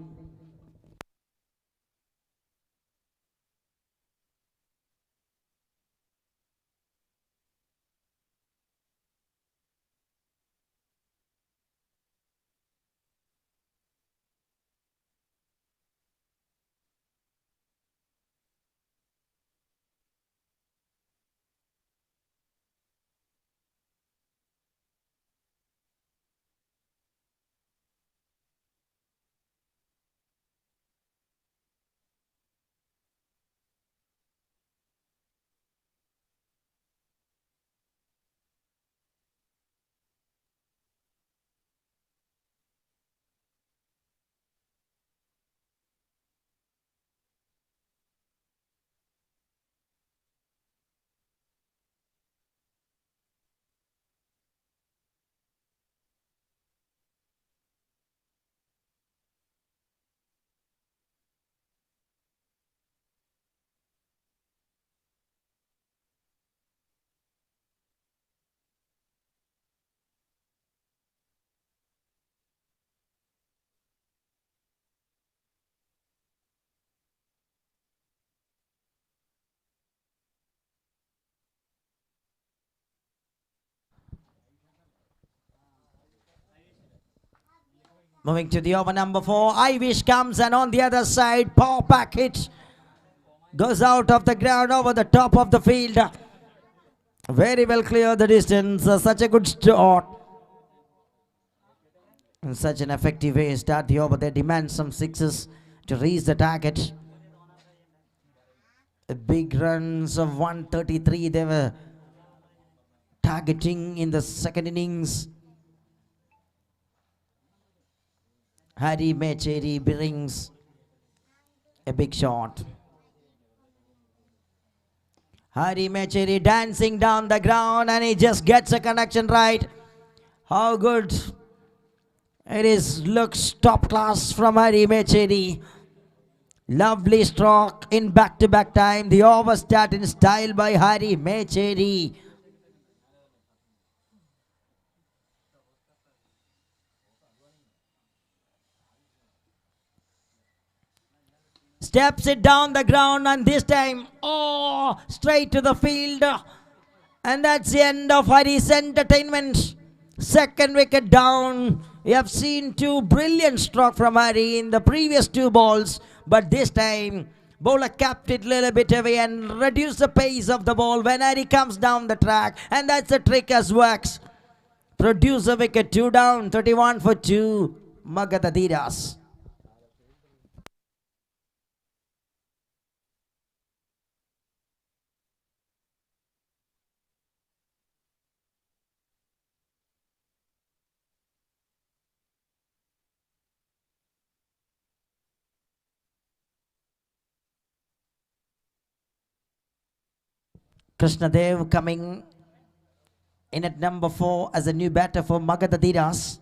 Moving to the over number 4. Ivish comes and on the other side, power back hit. Goes out of the ground over the top of the field. Very well clear the distance. Such a good start. In such an effective way, start the over. They demand some sixes to reach the target. Big runs of 133 they were targeting in the second innings. Hari Mecheri brings a big shot. Hari Mecheri dancing down the ground and he just gets a connection right. How good it is. Looks top class from Hari Mecheri. Lovely stroke in back-to-back time. The over start in style by Hari Mecheri. Steps it down the ground and this time, oh, straight to the field. And that's the end of Hari's entertainment. Second wicket down. We have seen 2 brilliant strokes from Hari in the previous 2 balls. But this time, bowler capped it a little bit away and reduced the pace of the ball when Hari comes down the track. And that's the trick as works. Produce a wicket, 2 down, 31 for 2. Magadha DHEERAAS. Krishnadev coming in at number 4 as a new batter for Magadha DHEERAAS.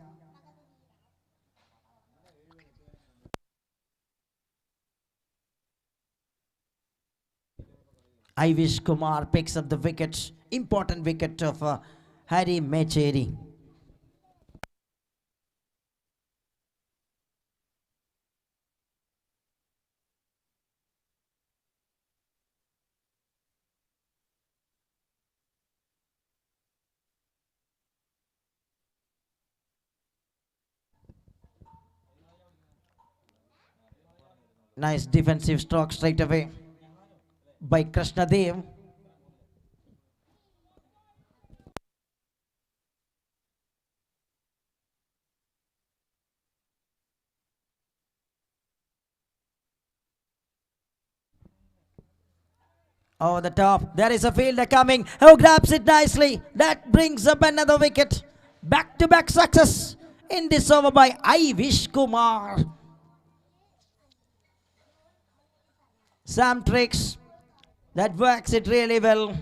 Ivish Kumar picks up the wicket, important wicket of Hari Mecheri. Nice defensive stroke straight away by Krishnadev. Over the top, there is a fielder coming who grabs it nicely. That brings up another wicket. Back-to-back success in this over by Ivish Kumar. Some tricks that works it really well.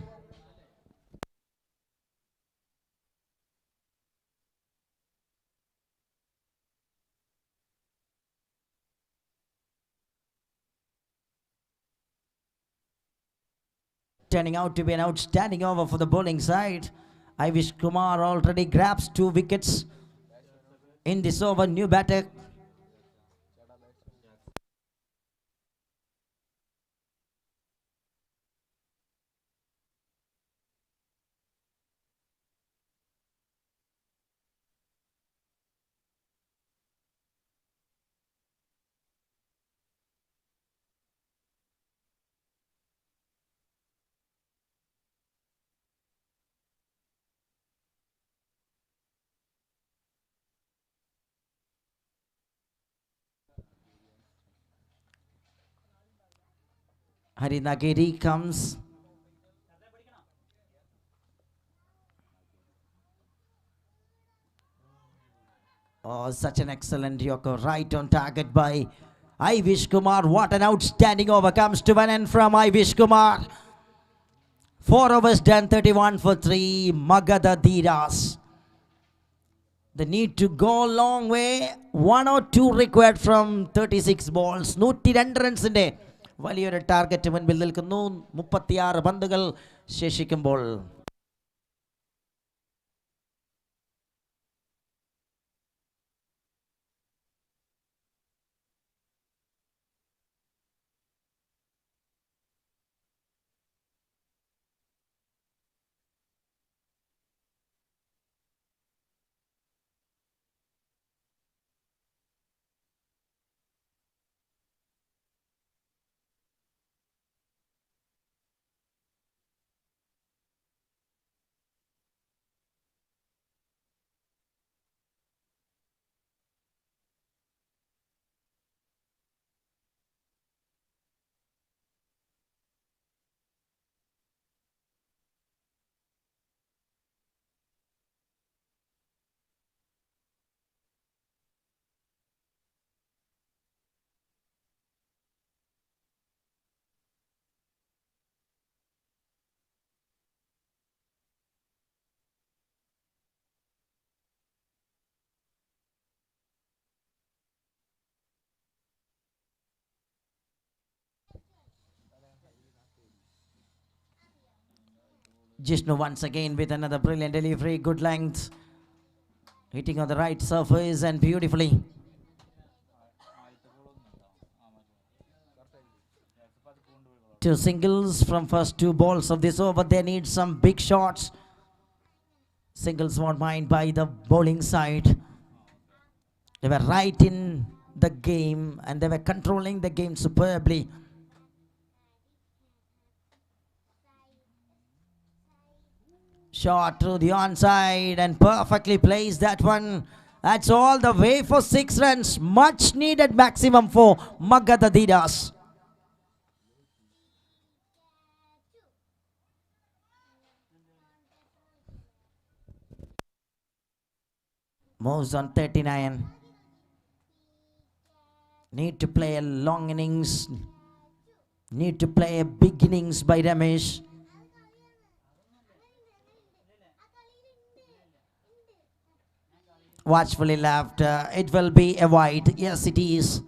Turning out to be an outstanding over for the bowling side. Ivish Kumar already grabs 2 wickets in this over. New batter. Harinagiri comes. Oh, such an excellent Yorker. Right on target by Ivish Kumar. What an outstanding over comes to an end from Ivish Kumar. 4 overs done, 31 for 3. Magadha DHEERAAS. The need to go a long way. 1 or 2 required from 36 balls. 102 റൺസിന്റെ വലിയൊരു target മുൻപിൽ നിൽക്കുന്നു. 36 പന്തുകൾ ശേഷിക്കുമ്പോൾ. Jishnu once again with another brilliant delivery, good length, hitting on the right surface and beautifully. Two singles from first 2 balls of this over. They need some big shots. Singles won't mind by the bowling side. They were right in the game and they were controlling the game superbly. Shot through the onside and perfectly placed that one. That's all the way for 6 runs. Much needed maximum for Magadha DHEERAAS. Moves on 39. Need to play a long innings. Need to play a big innings by Ramesh. Watchfully left. It will be a wide. Yes, it is.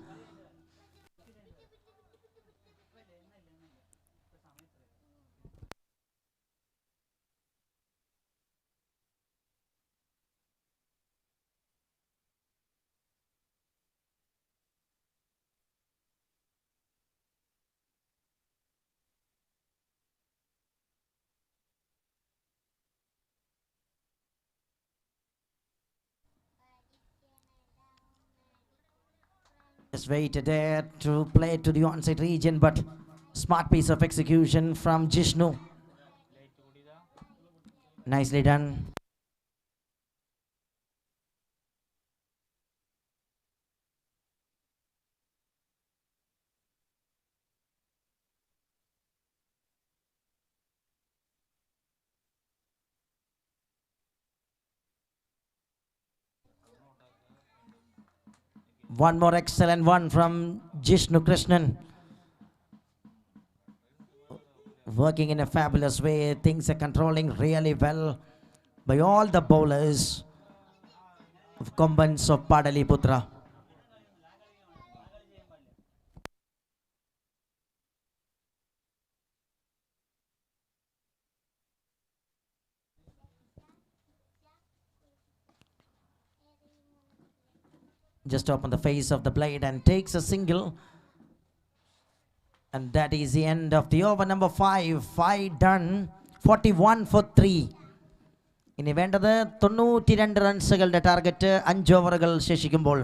Just waited there to play to the onside region, but smart piece of execution from Jishnu. Nicely done. One more excellent one from Jishnu Krishnan. Working in a fabulous way. Things are controlling really well by all the bowlers of KOMBANZ of PATALEEPUTHRA. Just open the face of the blade and takes a single. And that is the end of the over number 5. 5 done. 41 for 3. ഇനി വേണ്ടത് 92 റൺസുകളുടെ target 5 ഓവറുകൾ ശേഷിക്കുമ്പോൾ.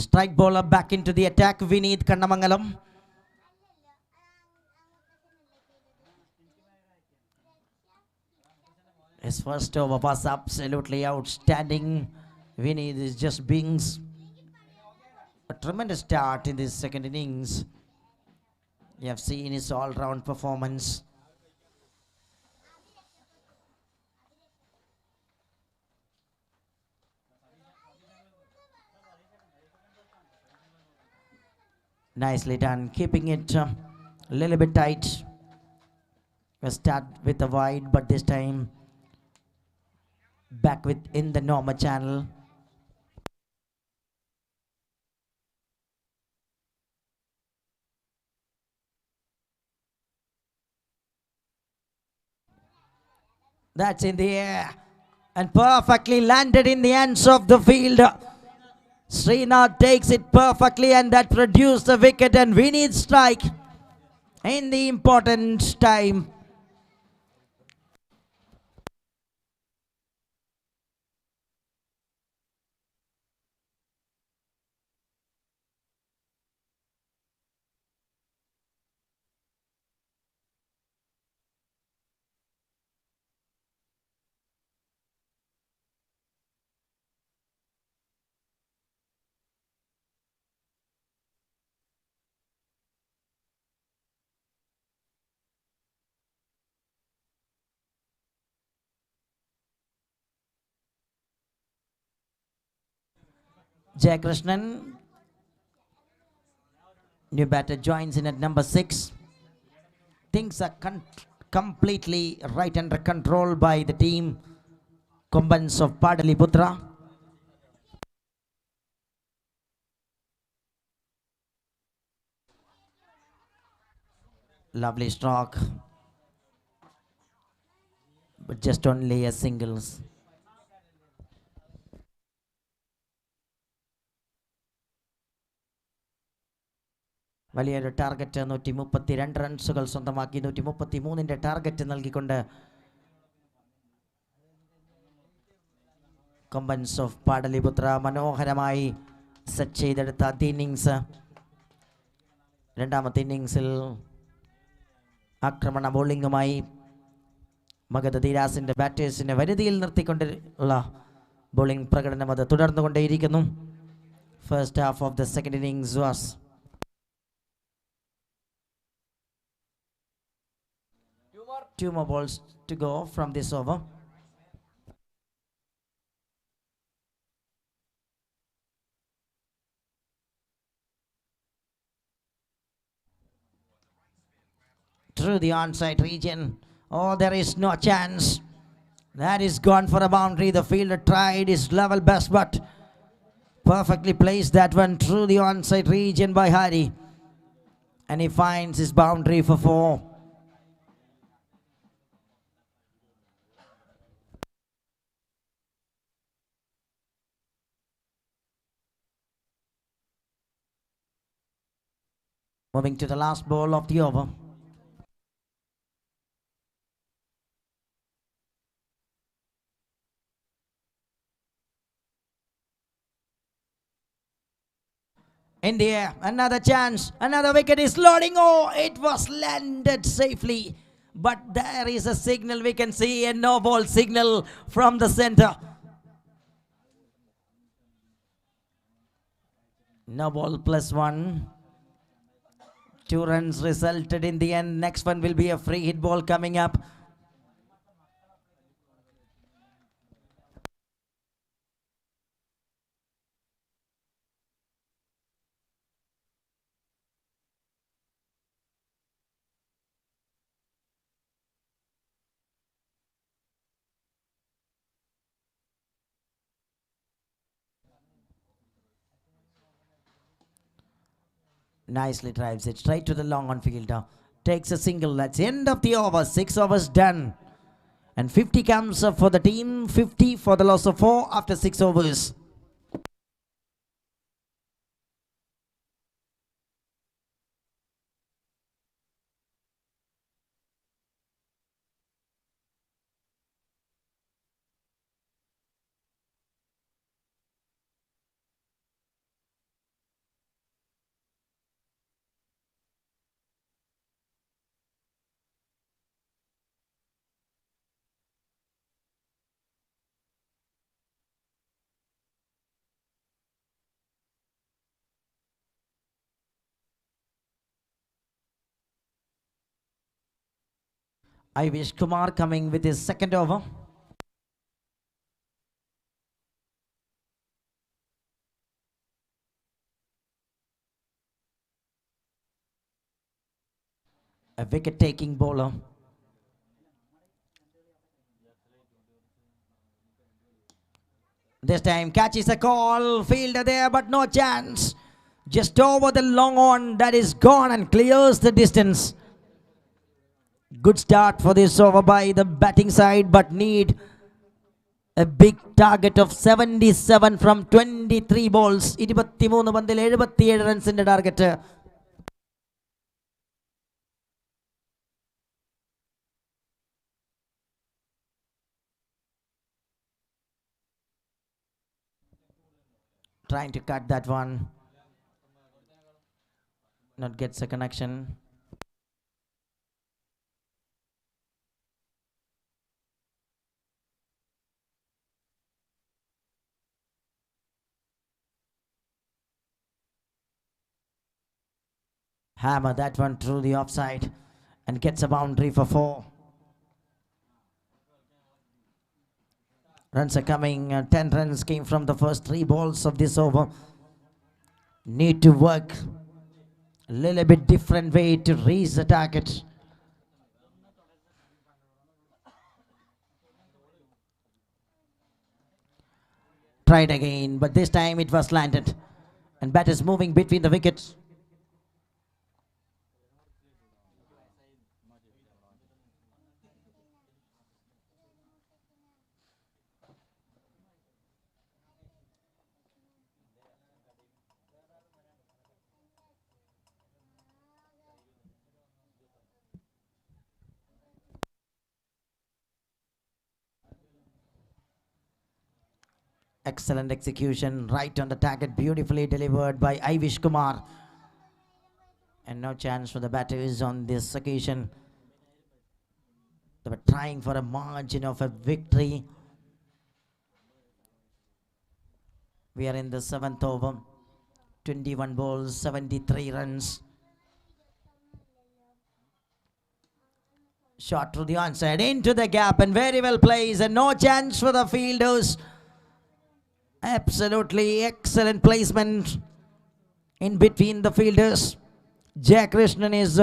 Strike bowler back into the attack, Vineet Kannamangalam. His first over was absolutely outstanding. Vineet is just being a tremendous start in this second innings. You have seen his all-round performance. Nicely done, keeping it a little bit tight. We'll start with the wide, but this time back within the normal channel. That's in the air and perfectly landed in the ends of the field. Srinath takes it perfectly, and that produced the wicket, and we need strike in the important time. Jay Krishnan, new batter, joins in at number 6. Things are completely right under control by the team KOMBANZ of PATALEEPUTHRA. Lovely stroke, but just only a singles. വലിയൊരു target 132 റൺസുകൾ സ്വന്തമാക്കി 133ന്റെ target നൽകിക്കൊണ്ട് KOMBANZ of PATALEEPUTHRA മനോഹരമായി set ചെയ്തെടുത്ത ആദ്യ innings. രണ്ടാമത്തെ ഇന്നിങ്സിൽ ആക്രമണ ബോളിംഗുമായി Magadha ധീരാസിന്റെ ബാറ്റേഴ്സിനെ വരുതിയിൽ നിർത്തിക്കൊണ്ടുള്ള bowling പ്രകടനം അത് തുടർന്നുകൊണ്ടേയിരിക്കുന്നു. First half of the second innings was two more balls to go from this over. through the onside region. Oh, there is no chance. That is gone for a boundary. The fielder tried his level best, but perfectly placed that one through the onside region by Hari. And he finds his boundary for 4. Moving to the last ball of the over. In the air, another chance, another wicket is loading. Oh, it was landed safely. But there is a signal, we can see a no ball signal from the center. No ball +1. 2 runs resulted in the end. Next one will be a free hit ball coming up. Nicely drives it straight to the long on fielder. Takes a single. That's the end of the over. 6 overs done. And 50 comes up for the team. 50 for the loss of 4 after 6 overs. Ivish Kumar coming with his second over. A wicket-taking bowler. This time catches a call. Fielder there, but no chance. Just over the long on. That is gone and clears the distance. Good start for this over by the batting side, but need a big target of 77 from 23 balls. 23 പന്തിൽ 77 റൺസിന്റെ target. Trying to cut that one. Not gets a connection. Hammer that one through the offside and gets a boundary for 4. Runs are coming. 10 runs came from the first 3 balls of this over. Need to work a little bit different way to reach the target. Tried again, but this time it was landed. And bat is moving between the wickets. Excellent execution, right on the target, beautifully delivered by Ivish Kumar. And no chance for the batters on this occasion. They were trying for a margin of a victory. We are in the 7th over. 21 balls, 73 runs. Shot through the onside, into the gap, and very well placed, and no chance for the fielders. Absolutely excellent placement in between the fielders. Jack Krishnan is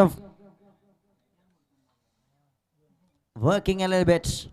working a little bit.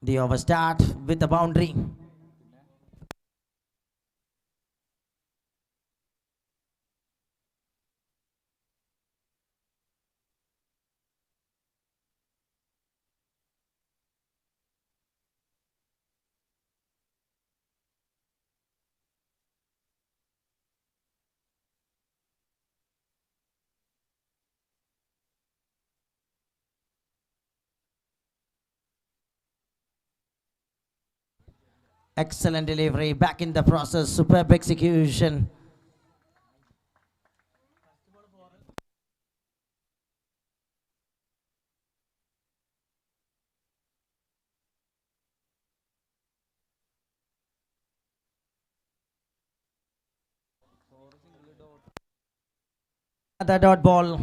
The over start with the boundary. Excellent delivery, back in the process, superb execution. The dot ball.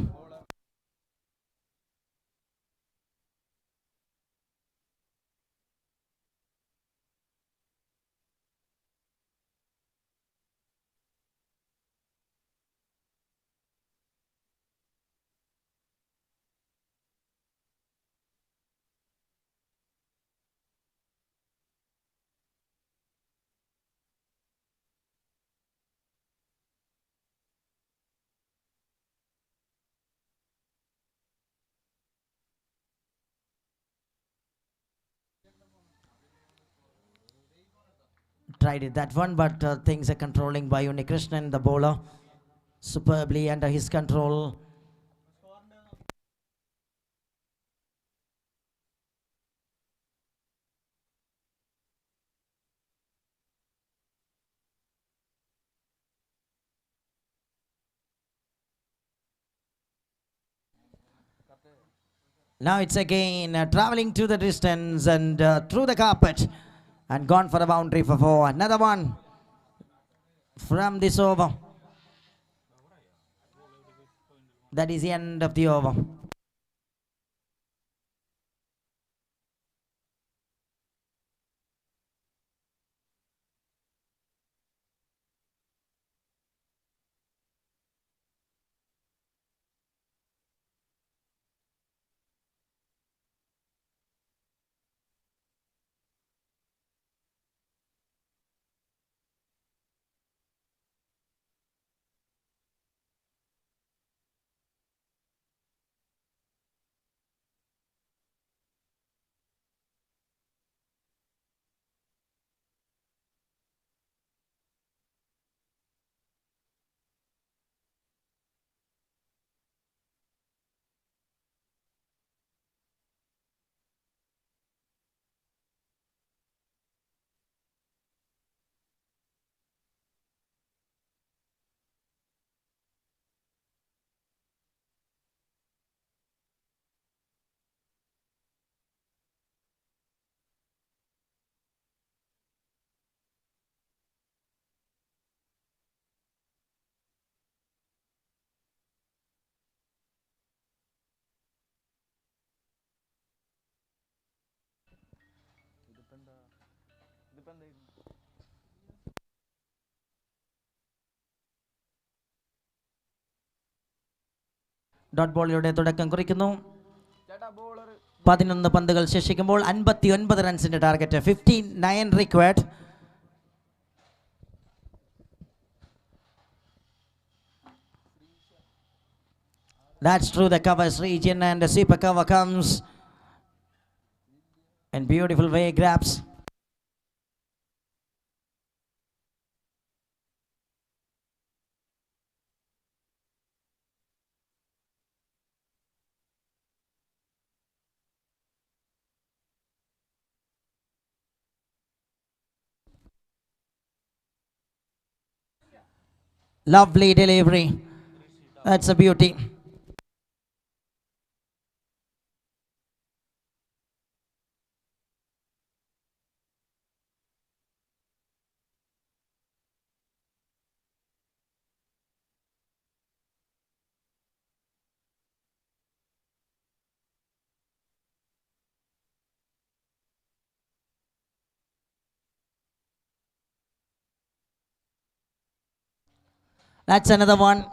Tried it that one, but things are controlling by Unikrishnan, the bowler, superbly under his control. Now it's again traveling to the distance and through the carpet and gone for the boundary for 4. Another one from this over. That is the end of the over. Dot ബോളിലൂടെ തുടക്കം കുറിക്കുന്നു. 11 പന്തുകൾ ശേഷിക്കുമ്പോൾ 59 റൺസിന്റെ target. 59 required. That's true, the covers region and the super cover comes in beautiful way, grabs. Lovely delivery. That's a beauty. That's another one.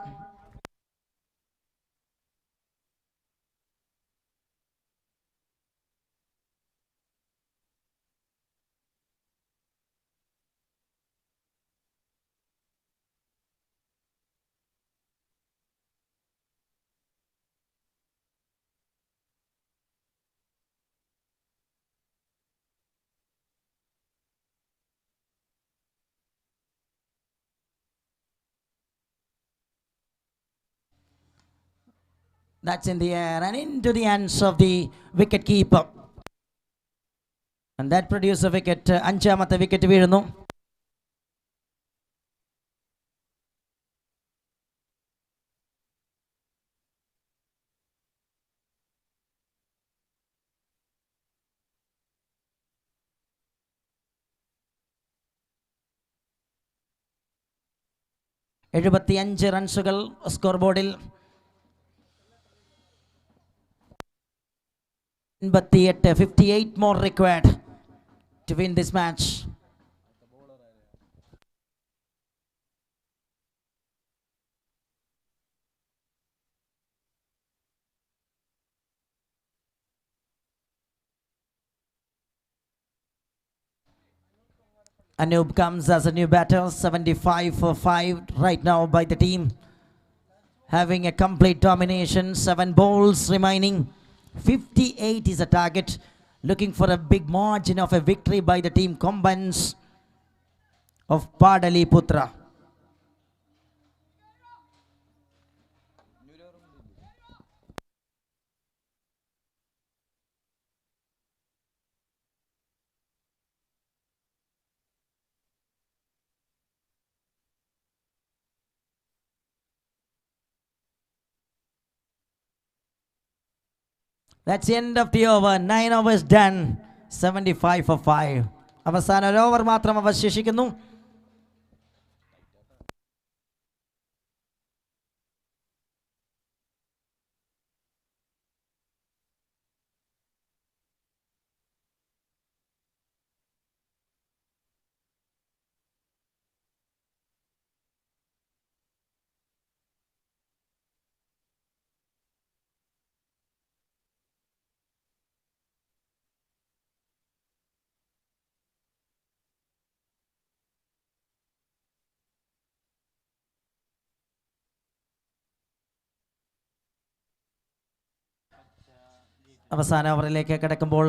That's in the air and into the hands of the wicket keeper. And that produced a wicket. അഞ്ചാമത്തെ wicket വീഴുന്നു. എഴുപത്തിയഞ്ച് റൺസുകൾ score ബോർഡിൽ. 58 more required to win this match. Anoop comes as a new batter, 75 for 5 right now by the team. Having a complete domination, 7 balls remaining. 58 is a target. Looking for a big margin of a victory by the team KOMBANZ of PATALEEPUTHRA. That's the end of the over. 9 overs done. 75 for 5. അവസാന ഒരു over മാത്രം അവശേഷിക്കുന്നു. അവസാന ഓവറിലേക്ക് കിടക്കുമ്പോൾ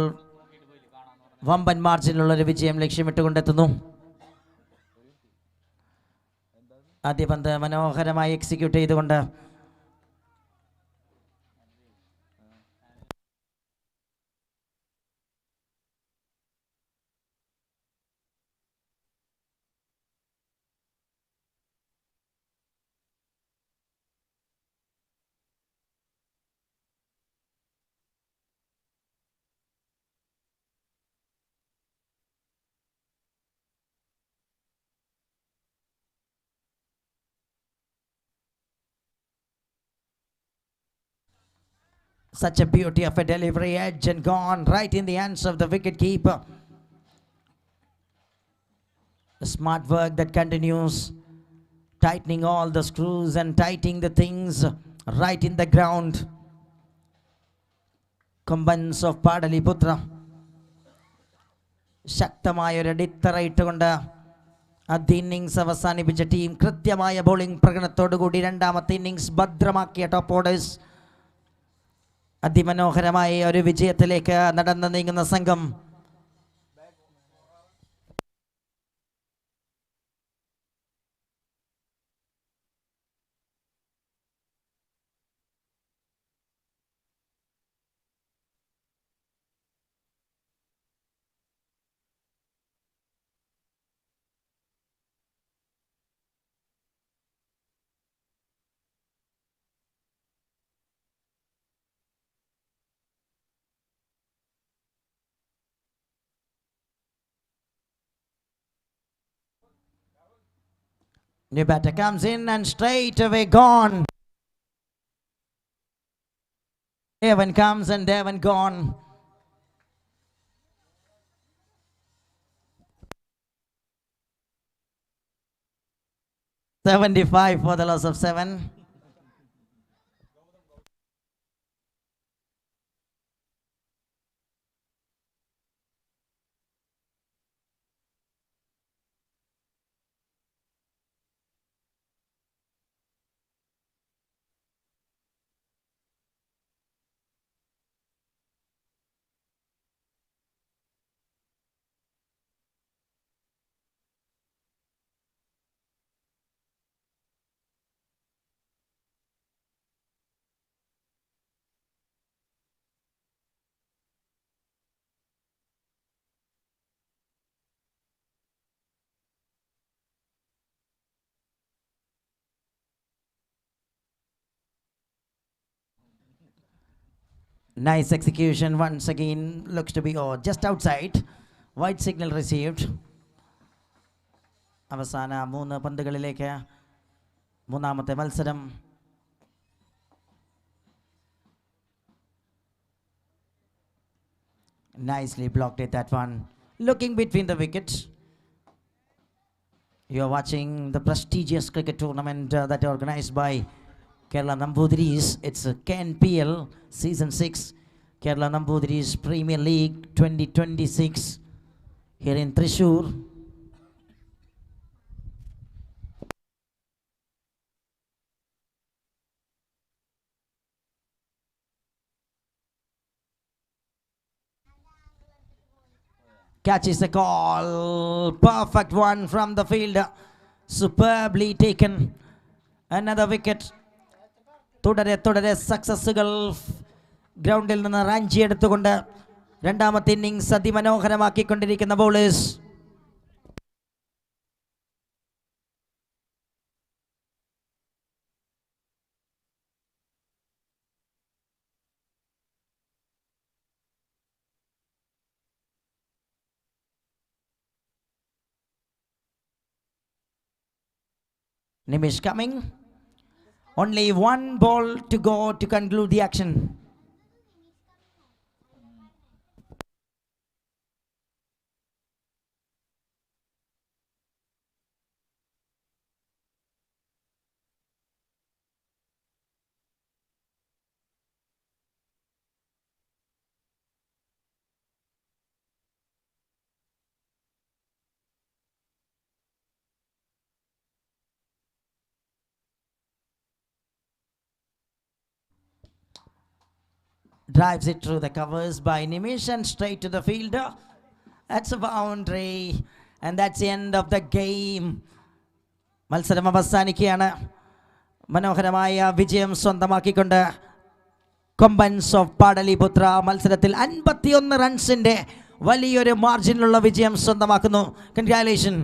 വമ്പൻ മാർജിനിലുള്ളൊരു വിജയം ലക്ഷ്യമിട്ടുകൊണ്ടെത്തുന്നു. ആദ്യ പന്ത് മനോഹരമായി എക്സിക്യൂട്ട് ചെയ്തുകൊണ്ട് such a beauty of a delivery, edge and gone right in the hands of the wicket keeper. The smart work that continues, tightening all the screws and tightening the things right in the ground. KOMBANZ of PATALEEPUTHRA ശക്തമായ ഒരു അടിത്തറയിട്ടുകൊണ്ട് ആദ്യ innings അവസാനിപ്പിച്ച team കൃത്യമായ bowling പ്രകടനത്തോടുകൂടി രണ്ടാമത്തെ innings ഭദ്രമാക്കിയ top orders അതിമനോഹരമായ ഒരു വിജയത്തിലേക്ക് നടന്നു നീങ്ങുന്ന സംഘം. New batter comes in and straight away gone. Devan comes and Devan gone. $75 for the loss of 7. Nice execution once again. Looks to be just outside. White signal received. അവസാന 3 പന്തുകളിലേക്ക് മൂന്നാമത്തെ മത്സരം. Nicely blocked it, that one. Looking between the wickets. You are watching the prestigious cricket tournament that organized by Kerala Namboodiris. It's KNPL Season 6. Kerala Namboodiris Premier League 2026 here in Thrissur. Catches the call. Perfect one from the fielder. Superbly taken. Another wicket. തുടരെ സക്സസ്സുകൾ ഗ്രൗണ്ടിൽ നിന്ന് റാഞ്ചി എടുത്തുകൊണ്ട് രണ്ടാമത്തെ innings അതിമനോഹരമാക്കിക്കൊണ്ടിരിക്കുന്ന bowlers. Nimish coming. Only one ball to go to conclude the action. Drives it through the covers by Nimish and straight to the fielder. That's a boundary. And that's the end of the game. മത്സരം അവസാനിക്കുകയാണ്. മനോഹരമായ വിജയം സ്വന്തമാക്കിക്കൊണ്ട് Kombans of Pataliputra മത്സരത്തിൽ 51 റൺസിന്റെ വലിയൊരു മാർജിനിലുള്ള വിജയം സ്വന്തമാക്കുന്നു. Congratulation.